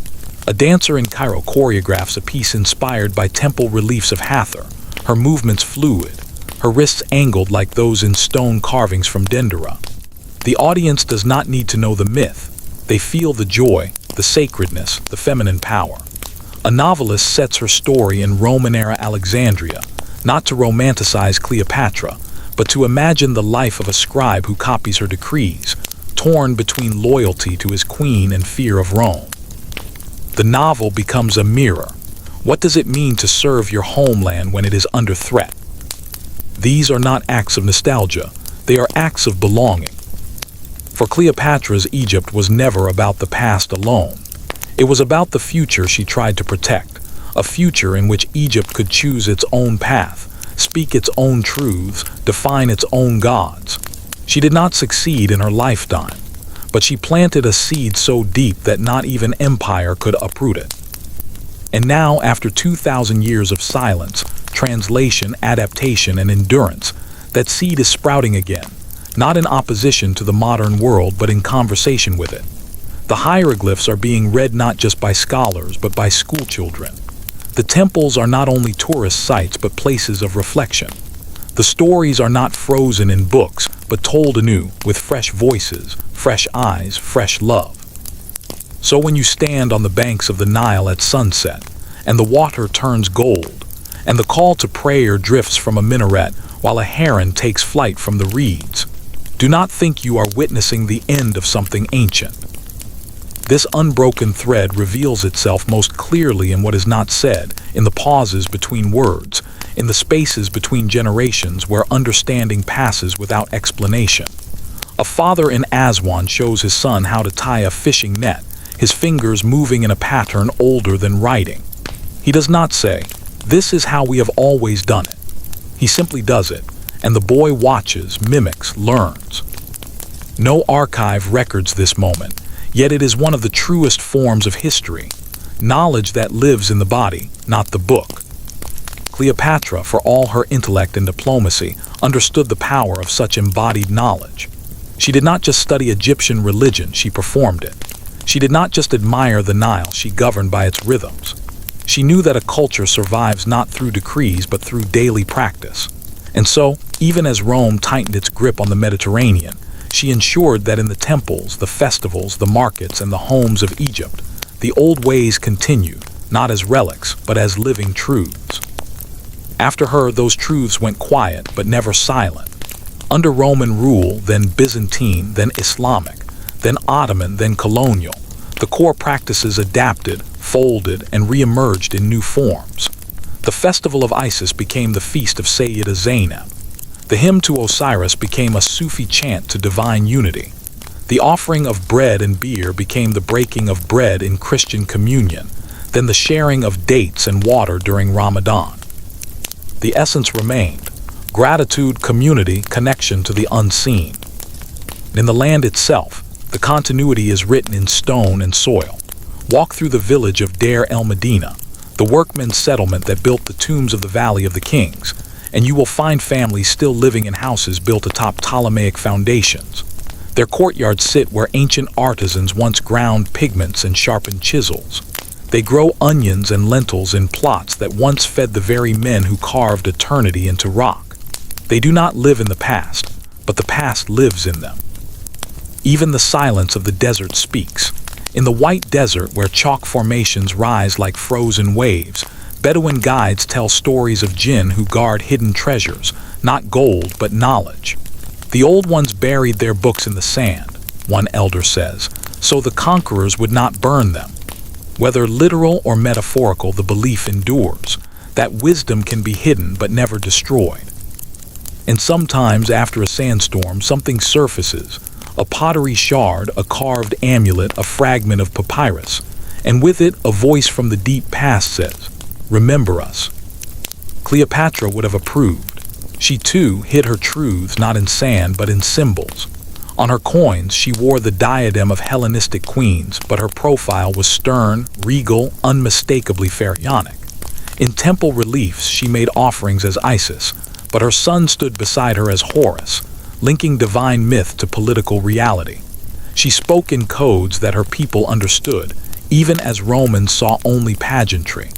A dancer in Cairo choreographs a piece inspired by temple reliefs of Hathor, her movements fluid, her wrists angled like those in stone carvings from Dendera. The audience does not need to know the myth. They feel the joy, the sacredness, the feminine power. A novelist sets her story in Roman-era Alexandria, not to romanticize Cleopatra, but to imagine the life of a scribe who copies her decrees, torn between loyalty to his queen and fear of Rome. The novel becomes a mirror. What does it mean to serve your homeland when it is under threat? These are not acts of nostalgia, they are acts of belonging. For Cleopatra's Egypt was never about the past alone. It was about the future she tried to protect, a future in which Egypt could choose its own path, speak its own truths, define its own gods. She did not succeed in her lifetime, but she planted a seed so deep that not even empire could uproot it. And now, after 2,000 years of silence, translation, adaptation, and endurance, that seed is sprouting again, not in opposition to the modern world but in conversation with it. The hieroglyphs are being read not just by scholars but by schoolchildren. The temples are not only tourist sites but places of reflection. The stories are not frozen in books but told anew with fresh voices, fresh eyes, fresh love. So when you stand on the banks of the Nile at sunset, and the water turns gold, and the call to prayer drifts from a minaret while a heron takes flight from the reeds, do not think you are witnessing the end of something ancient. This unbroken thread reveals itself most clearly in what is not said, in the pauses between words, in the spaces between generations where understanding passes without explanation. A father in Aswan shows his son how to tie a fishing net, his fingers moving in a pattern older than writing. He does not say, "This is how we have always done it." He simply does it, and the boy watches, mimics, learns. No archive records this moment, yet it is one of the truest forms of history, knowledge that lives in the body, not the book. Cleopatra, for all her intellect and diplomacy, understood the power of such embodied knowledge. She did not just study Egyptian religion, she performed it. She did not just admire the Nile, she governed by its rhythms. She knew that a culture survives not through decrees but through daily practice. And so, even as Rome tightened its grip on the Mediterranean, she ensured that in the temples, the festivals, the markets, and the homes of Egypt, the old ways continued, not as relics, but as living truths. After her, those truths went quiet, but never silent. Under Roman rule, then Byzantine, then Islamic, then Ottoman, then colonial, the core practices adapted, folded, and re-emerged in new forms. The festival of Isis became the feast of Sayyida Zainab. The hymn to Osiris became a Sufi chant to divine unity. The offering of bread and beer became the breaking of bread in Christian communion, then the sharing of dates and water during Ramadan. The essence remained: gratitude, community, connection to the unseen. In the land itself, the continuity is written in stone and soil. Walk through the village of Deir el-Medina, the workmen's settlement that built the tombs of the Valley of the Kings, and you will find families still living in houses built atop Ptolemaic foundations. Their courtyards sit where ancient artisans once ground pigments and sharpened chisels. They grow onions and lentils in plots that once fed the very men who carved eternity into rock. They do not live in the past, but the past lives in them. Even the silence of the desert speaks. In the white desert where chalk formations rise like frozen waves, Bedouin guides tell stories of jinn who guard hidden treasures, not gold but knowledge. The old ones buried their books in the sand, one elder says, so the conquerors would not burn them. Whether literal or metaphorical, the belief endures, that wisdom can be hidden but never destroyed. And sometimes after a sandstorm, something surfaces, a pottery shard, a carved amulet, a fragment of papyrus, and with it a voice from the deep past says, "Remember us." Cleopatra would have approved. She too hid her truths not in sand but in symbols. On her coins she wore the diadem of Hellenistic queens, but her profile was stern, regal, unmistakably pharaonic. In temple reliefs she made offerings as Isis, but her son stood beside her as Horus, linking divine myth to political reality. She spoke in codes that her people understood, even as Romans saw only pageantry.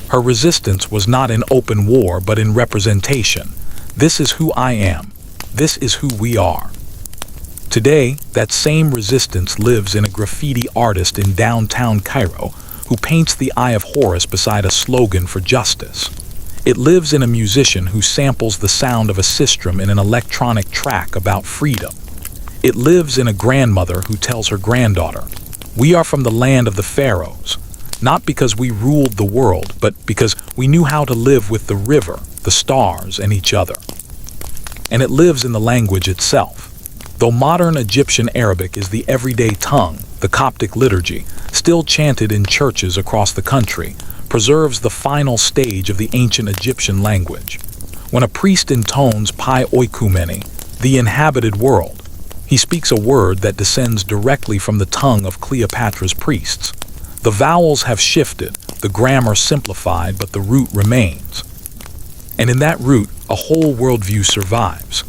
Her resistance was not in open war but in representation. This is who I am. This is who we are. Today, that same resistance lives in a graffiti artist in downtown Cairo who paints the Eye of Horus beside a slogan for justice. It lives in a musician who samples the sound of a sistrum in an electronic track about freedom. It lives in a grandmother who tells her granddaughter, "We are from the land of the pharaohs, not because we ruled the world, but because we knew how to live with the river, the stars, and each other." And it lives in the language itself. Though modern Egyptian Arabic is the everyday tongue, the Coptic liturgy, still chanted in churches across the country, preserves the final stage of the ancient Egyptian language. When a priest intones Pi Oikumene, the inhabited world, he speaks a word that descends directly from the tongue of Cleopatra's priests. The vowels have shifted, the grammar simplified, but the root remains. And in that root, a whole worldview survives.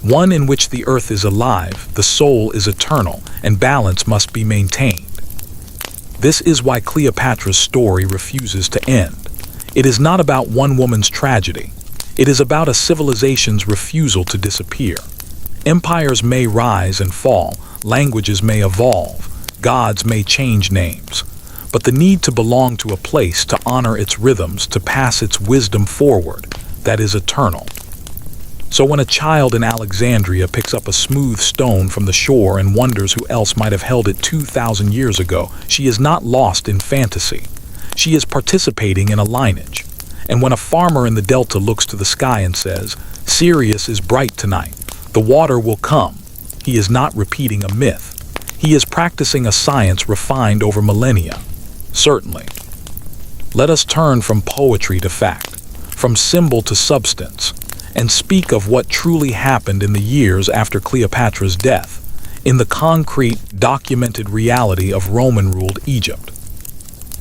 one in which the earth is alive, the soul is eternal, and balance must be maintained. This is why Cleopatra's story refuses to end. It is not about one woman's tragedy. It is about a civilization's refusal to disappear. Empires may rise and fall, languages may evolve, gods may change names, but the need to belong to a place, to honor its rhythms, to pass its wisdom forward, that is eternal. So when a child in Alexandria picks up a smooth stone from the shore and wonders who else might have held it 2,000 years ago, she is not lost in fantasy. She is participating in a lineage. And when a farmer in the delta looks to the sky and says, "Sirius is bright tonight, the water will come," he is not repeating a myth. He is practicing a science refined over millennia. Certainly. Let us turn from poetry to fact, from symbol to substance, and speak of what truly happened in the years after Cleopatra's death, in the concrete, documented reality of Roman-ruled Egypt.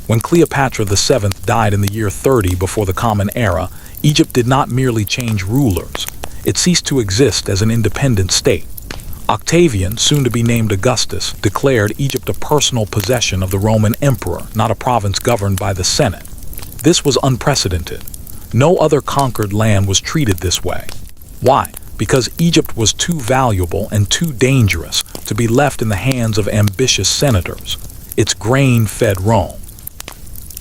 When Cleopatra VII died in the year 30 before the Common Era, Egypt did not merely change rulers. It ceased to exist as an independent state. Octavian, soon to be named Augustus, declared Egypt a personal possession of the Roman emperor, not a province governed by the Senate. This was unprecedented. No other conquered land was treated this way. Why? Because Egypt was too valuable and too dangerous to be left in the hands of ambitious senators. Its grain fed Rome.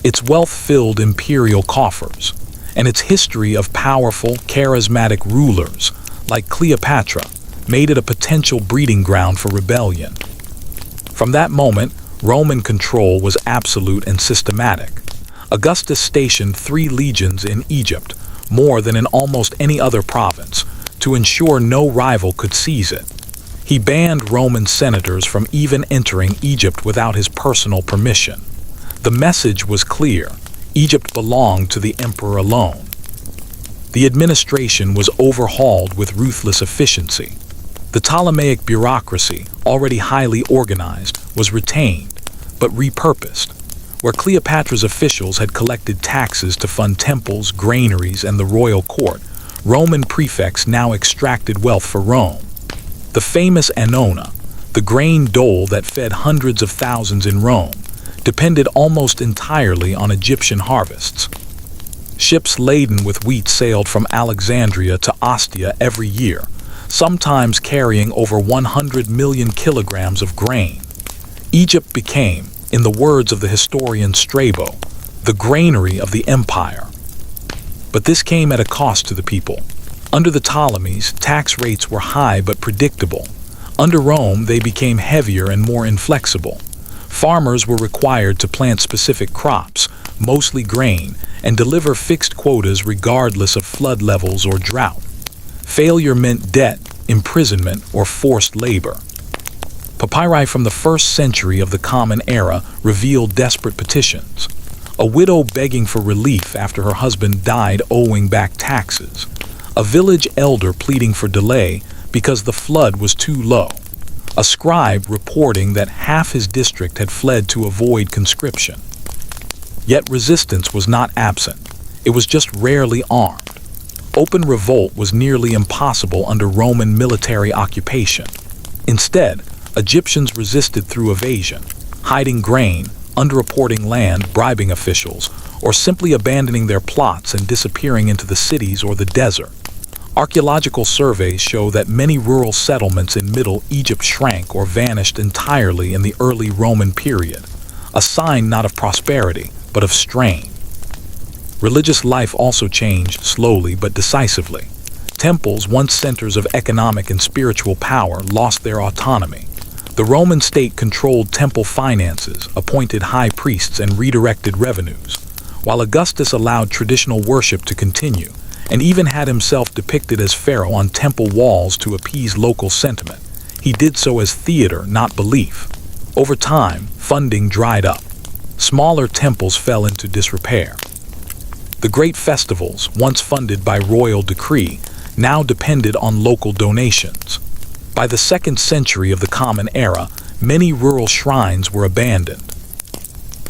Its wealth filled imperial coffers, and its history of powerful, charismatic rulers, like Cleopatra, made it a potential breeding ground for rebellion. From that moment, Roman control was absolute and systematic. Augustus stationed 3 legions in Egypt, more than in almost any other province, to ensure no rival could seize it. He banned Roman senators from even entering Egypt without his personal permission. The message was clear: Egypt belonged to the emperor alone. The administration was overhauled with ruthless efficiency. The Ptolemaic bureaucracy, already highly organized, was retained, but repurposed. Where Cleopatra's officials had collected taxes to fund temples, granaries, and the royal court, Roman prefects now extracted wealth for Rome. The famous annona, the grain dole that fed hundreds of thousands in Rome, depended almost entirely on Egyptian harvests. Ships laden with wheat sailed from Alexandria to Ostia every year, sometimes carrying over 100 million kilograms of grain. Egypt became, in the words of the historian Strabo, the granary of the empire. But this came at a cost to the people. Under the Ptolemies, tax rates were high but predictable. Under Rome, they became heavier and more inflexible. Farmers were required to plant specific crops, mostly grain, and deliver fixed quotas regardless of flood levels or drought. Failure meant debt, imprisonment, or forced labor. Papyri from the 1st century of the Common Era revealed desperate petitions. A widow begging for relief after her husband died owing back taxes. A village elder pleading for delay because the flood was too low. A scribe reporting that half his district had fled to avoid conscription. Yet resistance was not absent. It was just rarely armed. Open revolt was nearly impossible under Roman military occupation. Instead, Egyptians resisted through evasion, hiding grain, underreporting land, bribing officials, or simply abandoning their plots and disappearing into the cities or the desert. Archaeological surveys show that many rural settlements in Middle Egypt shrank or vanished entirely in the early Roman period, a sign not of prosperity, but of strain. Religious life also changed slowly but decisively. Temples, once centers of economic and spiritual power, lost their autonomy. The Roman state controlled temple finances, appointed high priests, and redirected revenues, while Augustus allowed traditional worship to continue, and even had himself depicted as pharaoh on temple walls to appease local sentiment. He did so as theater, not belief. Over time, funding dried up. Smaller temples fell into disrepair. The great festivals, once funded by royal decree, now depended on local donations. By the 2nd century of the Common Era, many rural shrines were abandoned.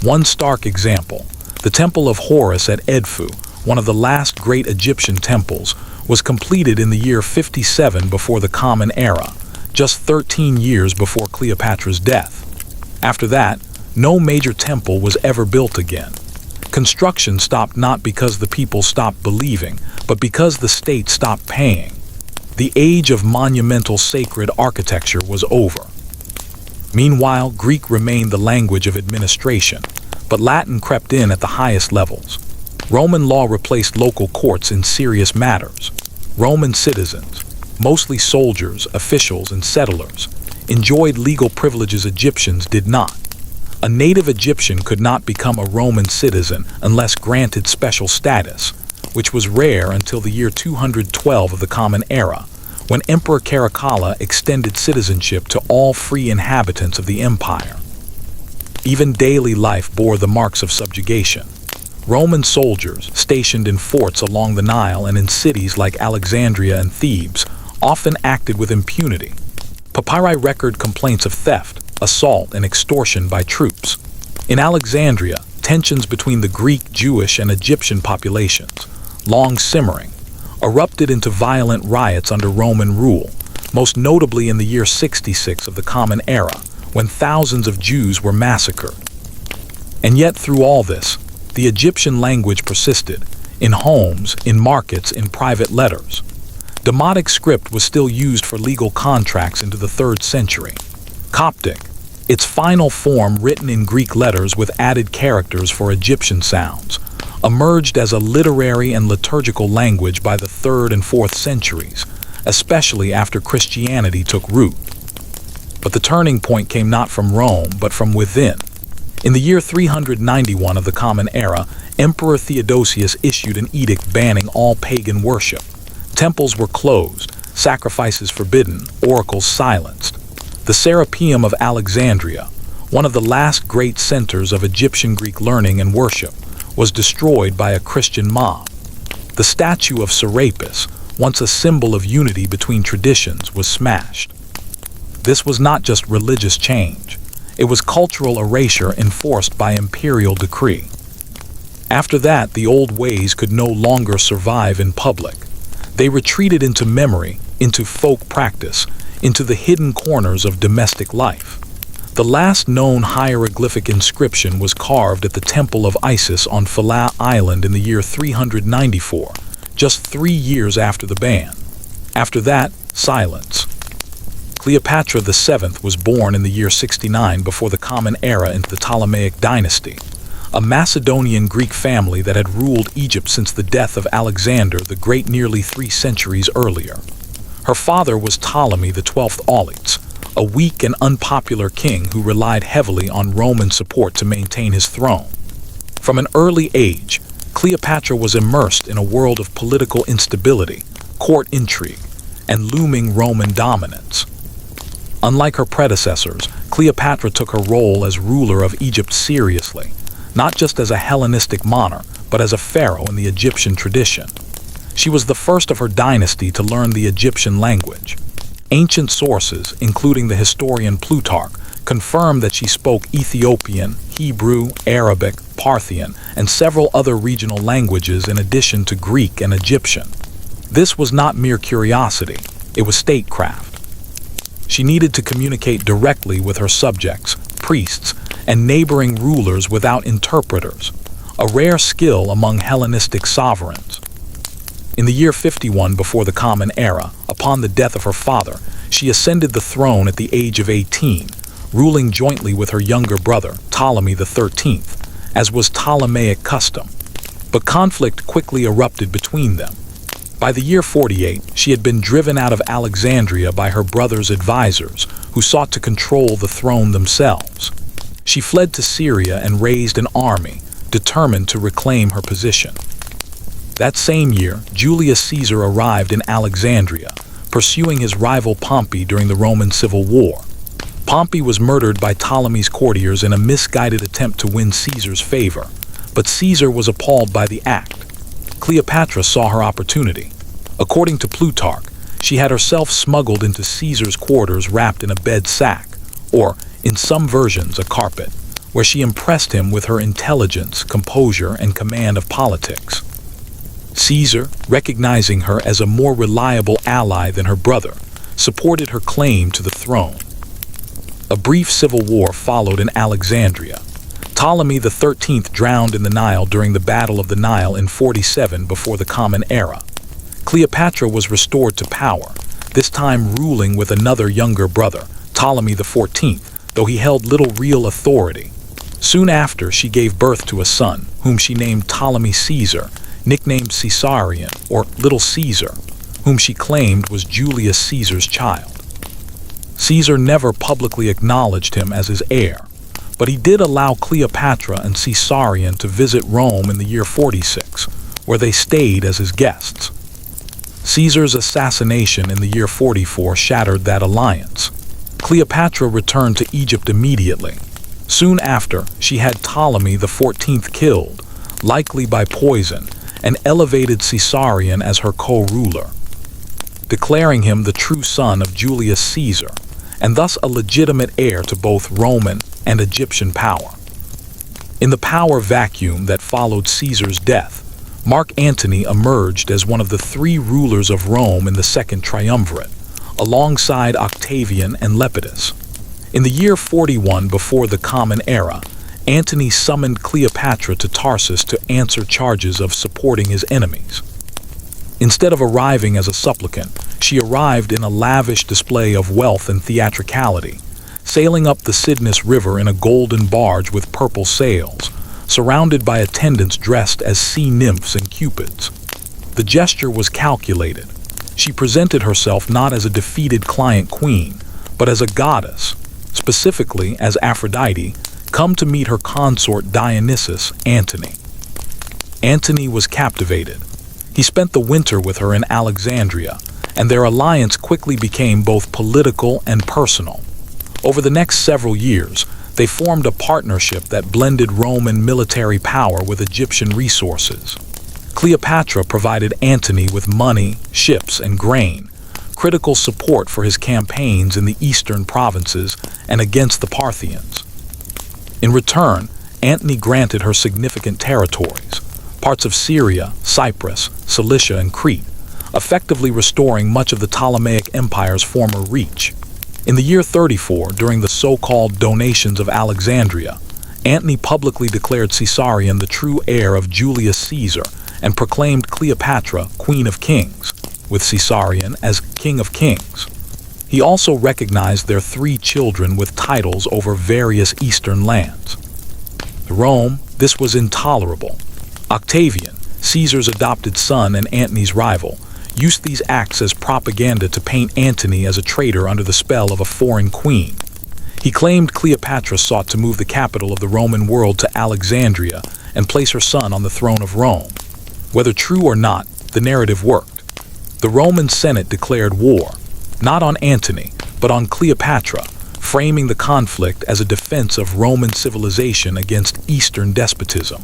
One stark example, the Temple of Horus at Edfu, one of the last great Egyptian temples, was completed in the year 57 before the Common Era, just 13 years before Cleopatra's death. After that, no major temple was ever built again. Construction stopped not because the people stopped believing, but because the state stopped paying. The age of monumental sacred architecture was over. Meanwhile, Greek remained the language of administration, but Latin crept in at the highest levels. Roman law replaced local courts in serious matters. Roman citizens, mostly soldiers, officials, and settlers, enjoyed legal privileges Egyptians did not. A native Egyptian could not become a Roman citizen unless granted special status, which was rare until the year 212 of the Common Era, when Emperor Caracalla extended citizenship to all free inhabitants of the empire. Even daily life bore the marks of subjugation. Roman soldiers, stationed in forts along the Nile and in cities like Alexandria and Thebes, often acted with impunity. Papyri record complaints of theft, assault, and extortion by troops. In Alexandria, tensions between the Greek, Jewish, and Egyptian populations, long simmering, erupted into violent riots under Roman rule, most notably in the year 66 of the Common Era, when thousands of Jews were massacred. And yet through all this, the Egyptian language persisted, in homes, in markets, in private letters. Demotic script was still used for legal contracts into the 3rd century. Coptic, its final form written in Greek letters with added characters for Egyptian sounds, emerged as a literary and liturgical language by the 3rd and 4th centuries, especially after Christianity took root. But the turning point came not from Rome, but from within. In the year 391 of the Common Era, Emperor Theodosius issued an edict banning all pagan worship. Temples were closed, sacrifices forbidden, oracles silenced. The Serapeum of Alexandria, one of the last great centers of Egyptian Greek learning and worship, was destroyed by a Christian mob. The statue of Serapis, once a symbol of unity between traditions, was smashed. This was not just religious change. It was cultural erasure enforced by imperial decree. After that, the old ways could no longer survive in public. They retreated into memory, into folk practice, into the hidden corners of domestic life. The last known hieroglyphic inscription was carved at the Temple of Isis on Philae Island in the year 394, just 3 years after the ban. After that, silence. Cleopatra VII was born in the year 69 before the Common Era into the Ptolemaic dynasty, a Macedonian Greek family that had ruled Egypt since the death of Alexander the Great nearly 3 centuries earlier. Her father was Ptolemy the 12th Auletes, a weak and unpopular king who relied heavily on Roman support to maintain his throne. From an early age, Cleopatra was immersed in a world of political instability, court intrigue, and looming Roman dominance. Unlike her predecessors, Cleopatra took her role as ruler of Egypt seriously, not just as a Hellenistic monarch, but as a pharaoh in the Egyptian tradition. She was the first of her dynasty to learn the Egyptian language. Ancient sources, including the historian Plutarch, confirm that she spoke Ethiopian, Hebrew, Arabic, Parthian, and several other regional languages in addition to Greek and Egyptian. This was not mere curiosity, it was statecraft. She needed to communicate directly with her subjects, priests, and neighboring rulers without interpreters, a rare skill among Hellenistic sovereigns. In the year 51 before the Common Era, upon the death of her father, she ascended the throne at the age of 18, ruling jointly with her younger brother, Ptolemy XIII, as was Ptolemaic custom. But conflict quickly erupted between them. By the year 48, she had been driven out of Alexandria by her brother's advisors, who sought to control the throne themselves. She fled to Syria and raised an army, determined to reclaim her position. That same year, Julius Caesar arrived in Alexandria, pursuing his rival Pompey during the Roman Civil War. Pompey was murdered by Ptolemy's courtiers in a misguided attempt to win Caesar's favor, but Caesar was appalled by the act. Cleopatra saw her opportunity. According to Plutarch, she had herself smuggled into Caesar's quarters wrapped in a bed sack, or, in some versions, a carpet, where she impressed him with her intelligence, composure, and command of politics. Caesar, recognizing her as a more reliable ally than her brother, supported her claim to the throne. A brief civil war followed in Alexandria. Ptolemy XIII drowned in the Nile during the Battle of the Nile in 47 before the Common Era. Cleopatra was restored to power, this time ruling with another younger brother, Ptolemy XIV, though he held little real authority. Soon after, she gave birth to a son, whom she named Ptolemy Caesar, nicknamed Caesarion, or Little Caesar, whom she claimed was Julius Caesar's child. Caesar never publicly acknowledged him as his heir, but he did allow Cleopatra and Caesarion to visit Rome in the year 46, where they stayed as his guests. Caesar's assassination in the year 44 shattered that alliance. Cleopatra returned to Egypt immediately. Soon after, she had Ptolemy XIV killed, likely by poison, and elevated Caesarion as her co-ruler, declaring him the true son of Julius Caesar, and thus a legitimate heir to both Roman and Egyptian power. In the power vacuum that followed Caesar's death, Mark Antony emerged as one of the three rulers of Rome in the Second Triumvirate, alongside Octavian and Lepidus. In the year 41 before the Common Era, Antony summoned Cleopatra to Tarsus to answer charges of supporting his enemies. Instead of arriving as a supplicant, she arrived in a lavish display of wealth and theatricality, sailing up the Cydnus River in a golden barge with purple sails, surrounded by attendants dressed as sea nymphs and cupids. The gesture was calculated. She presented herself not as a defeated client queen, but as a goddess, specifically as Aphrodite, come to meet her consort Dionysus, Antony. Antony was captivated. He spent the winter with her in Alexandria, and their alliance quickly became both political and personal. Over the next several years, they formed a partnership that blended Roman military power with Egyptian resources. Cleopatra provided Antony with money, ships, and grain, critical support for his campaigns in the eastern provinces and against the Parthians. In return, Antony granted her significant territories, parts of Syria, Cyprus, Cilicia, and Crete, effectively restoring much of the Ptolemaic Empire's former reach. In the year 34, during the so-called donations of Alexandria, Antony publicly declared Caesarion the true heir of Julius Caesar and proclaimed Cleopatra Queen of Kings, with Caesarion as King of Kings. He also recognized their three children with titles over various eastern lands. To Rome, this was intolerable. Octavian, Caesar's adopted son and Antony's rival, used these acts as propaganda to paint Antony as a traitor under the spell of a foreign queen. He claimed Cleopatra sought to move the capital of the Roman world to Alexandria and place her son on the throne of Rome. Whether true or not, the narrative worked. The Roman Senate declared war, not on Antony, but on Cleopatra, framing the conflict as a defense of Roman civilization against Eastern despotism.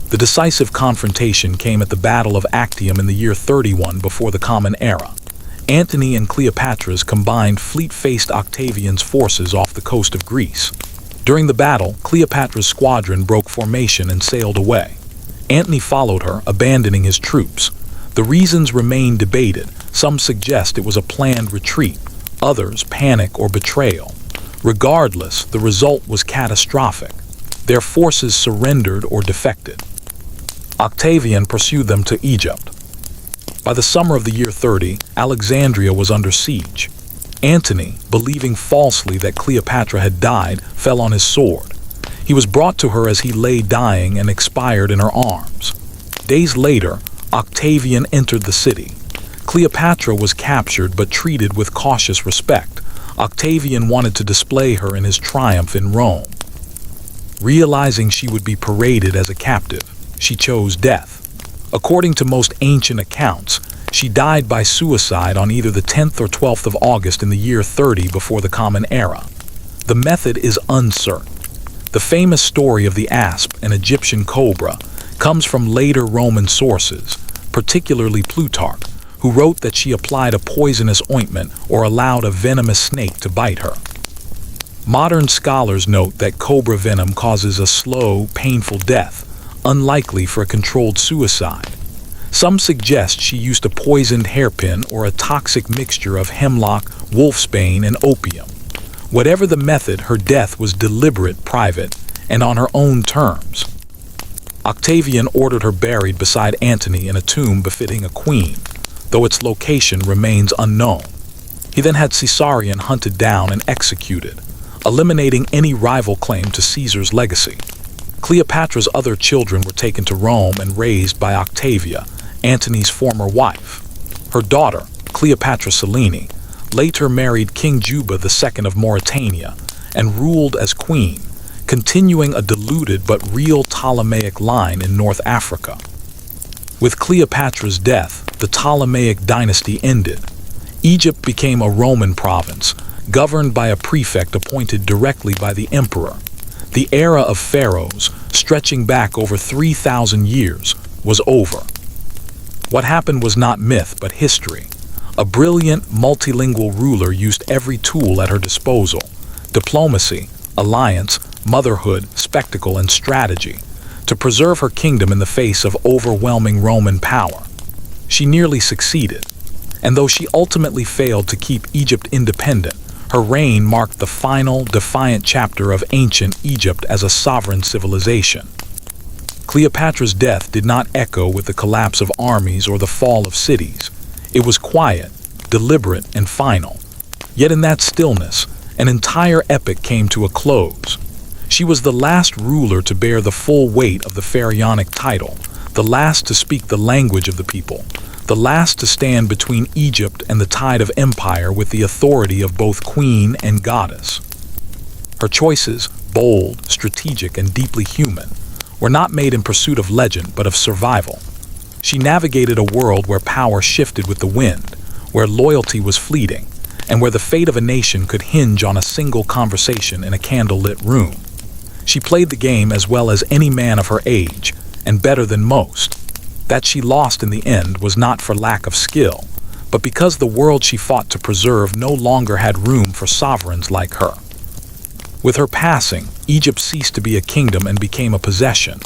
The decisive confrontation came at the Battle of Actium in the year 31 before the Common Era. Antony and Cleopatra's combined fleet faced Octavian's forces off the coast of Greece. During the battle, Cleopatra's squadron broke formation and sailed away. Antony followed her, abandoning his troops. The reasons remain debated. Some suggest it was a planned retreat, others panic or betrayal. Regardless, the result was catastrophic. Their forces surrendered or defected. Octavian pursued them to Egypt. By the summer of the year 30, Alexandria was under siege. Antony, believing falsely that Cleopatra had died, fell on his sword. He was brought to her as he lay dying and expired in her arms. Days later, Octavian entered the city. Cleopatra was captured but treated with cautious respect. Octavian wanted to display her in his triumph in Rome. Realizing she would be paraded as a captive, she chose death. According to most ancient accounts, she died by suicide on either the 10th or 12th of August in the year 30 before the Common Era. The method is uncertain. The famous story of the asp, an Egyptian cobra, comes from later Roman sources, particularly Plutarch, who wrote that she applied a poisonous ointment or allowed a venomous snake to bite her. Modern scholars note that cobra venom causes a slow, painful death, unlikely for a controlled suicide. Some suggest she used a poisoned hairpin or a toxic mixture of hemlock, wolfsbane, and opium. Whatever the method, her death was deliberate, private, and on her own terms. Octavian ordered her buried beside Antony in a tomb befitting a queen, though its location remains unknown. He then had Caesarion hunted down and executed, eliminating any rival claim to Caesar's legacy. Cleopatra's other children were taken to Rome and raised by Octavia, Antony's former wife. Her daughter, Cleopatra Selene, later married King Juba II of Mauritania and ruled as queen, continuing a diluted but real Ptolemaic line in North Africa. With Cleopatra's death, the Ptolemaic dynasty ended. Egypt became a Roman province, governed by a prefect appointed directly by the emperor. The era of pharaohs, stretching back over 3,000 years, was over. What happened was not myth but history. A brilliant, multilingual ruler used every tool at her disposal: diplomacy, alliance, motherhood, spectacle, and strategy, to preserve her kingdom in the face of overwhelming Roman power. She nearly succeeded, and though she ultimately failed to keep Egypt independent, her reign marked the final, defiant chapter of ancient Egypt as a sovereign civilization. Cleopatra's death did not echo with the collapse of armies or the fall of cities. It was quiet, deliberate, and final. Yet in that stillness, an entire epoch came to a close. She was the last ruler to bear the full weight of the pharaonic title, the last to speak the language of the people, the last to stand between Egypt and the tide of empire with the authority of both queen and goddess. Her choices, bold, strategic, and deeply human, were not made in pursuit of legend but of survival. She navigated a world where power shifted with the wind, where loyalty was fleeting, and where the fate of a nation could hinge on a single conversation in a candlelit room. She played the game as well as any man of her age, and better than most. That she lost in the end was not for lack of skill, but because the world she fought to preserve no longer had room for sovereigns like her. With her passing, Egypt ceased to be a kingdom and became a possession.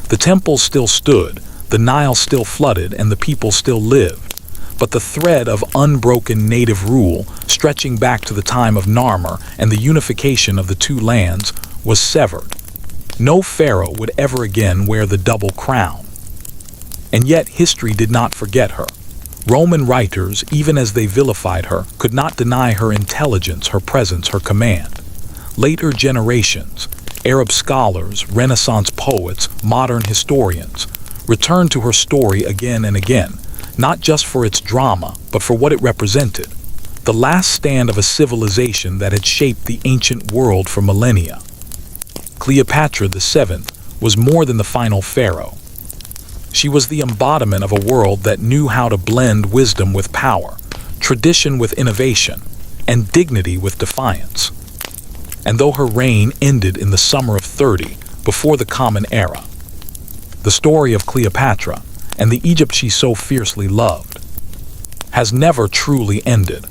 The temples still stood, the Nile still flooded, and the people still lived. But the thread of unbroken native rule, stretching back to the time of Narmer and the unification of the two lands, was severed. No pharaoh would ever again wear the double crown. And yet history did not forget her. Roman writers, even as they vilified her, could not deny her intelligence, her presence, her command. Later generations, Arab scholars, Renaissance poets, modern historians, returned to her story again and again, not just for its drama, but for what it represented: the last stand of a civilization that had shaped the ancient world for millennia. Cleopatra VII was more than the final pharaoh. She was the embodiment of a world that knew how to blend wisdom with power, tradition with innovation, and dignity with defiance. And though her reign ended in the summer of 30, before the Common Era, the story of Cleopatra, and the Egypt she so fiercely loved, has never truly ended.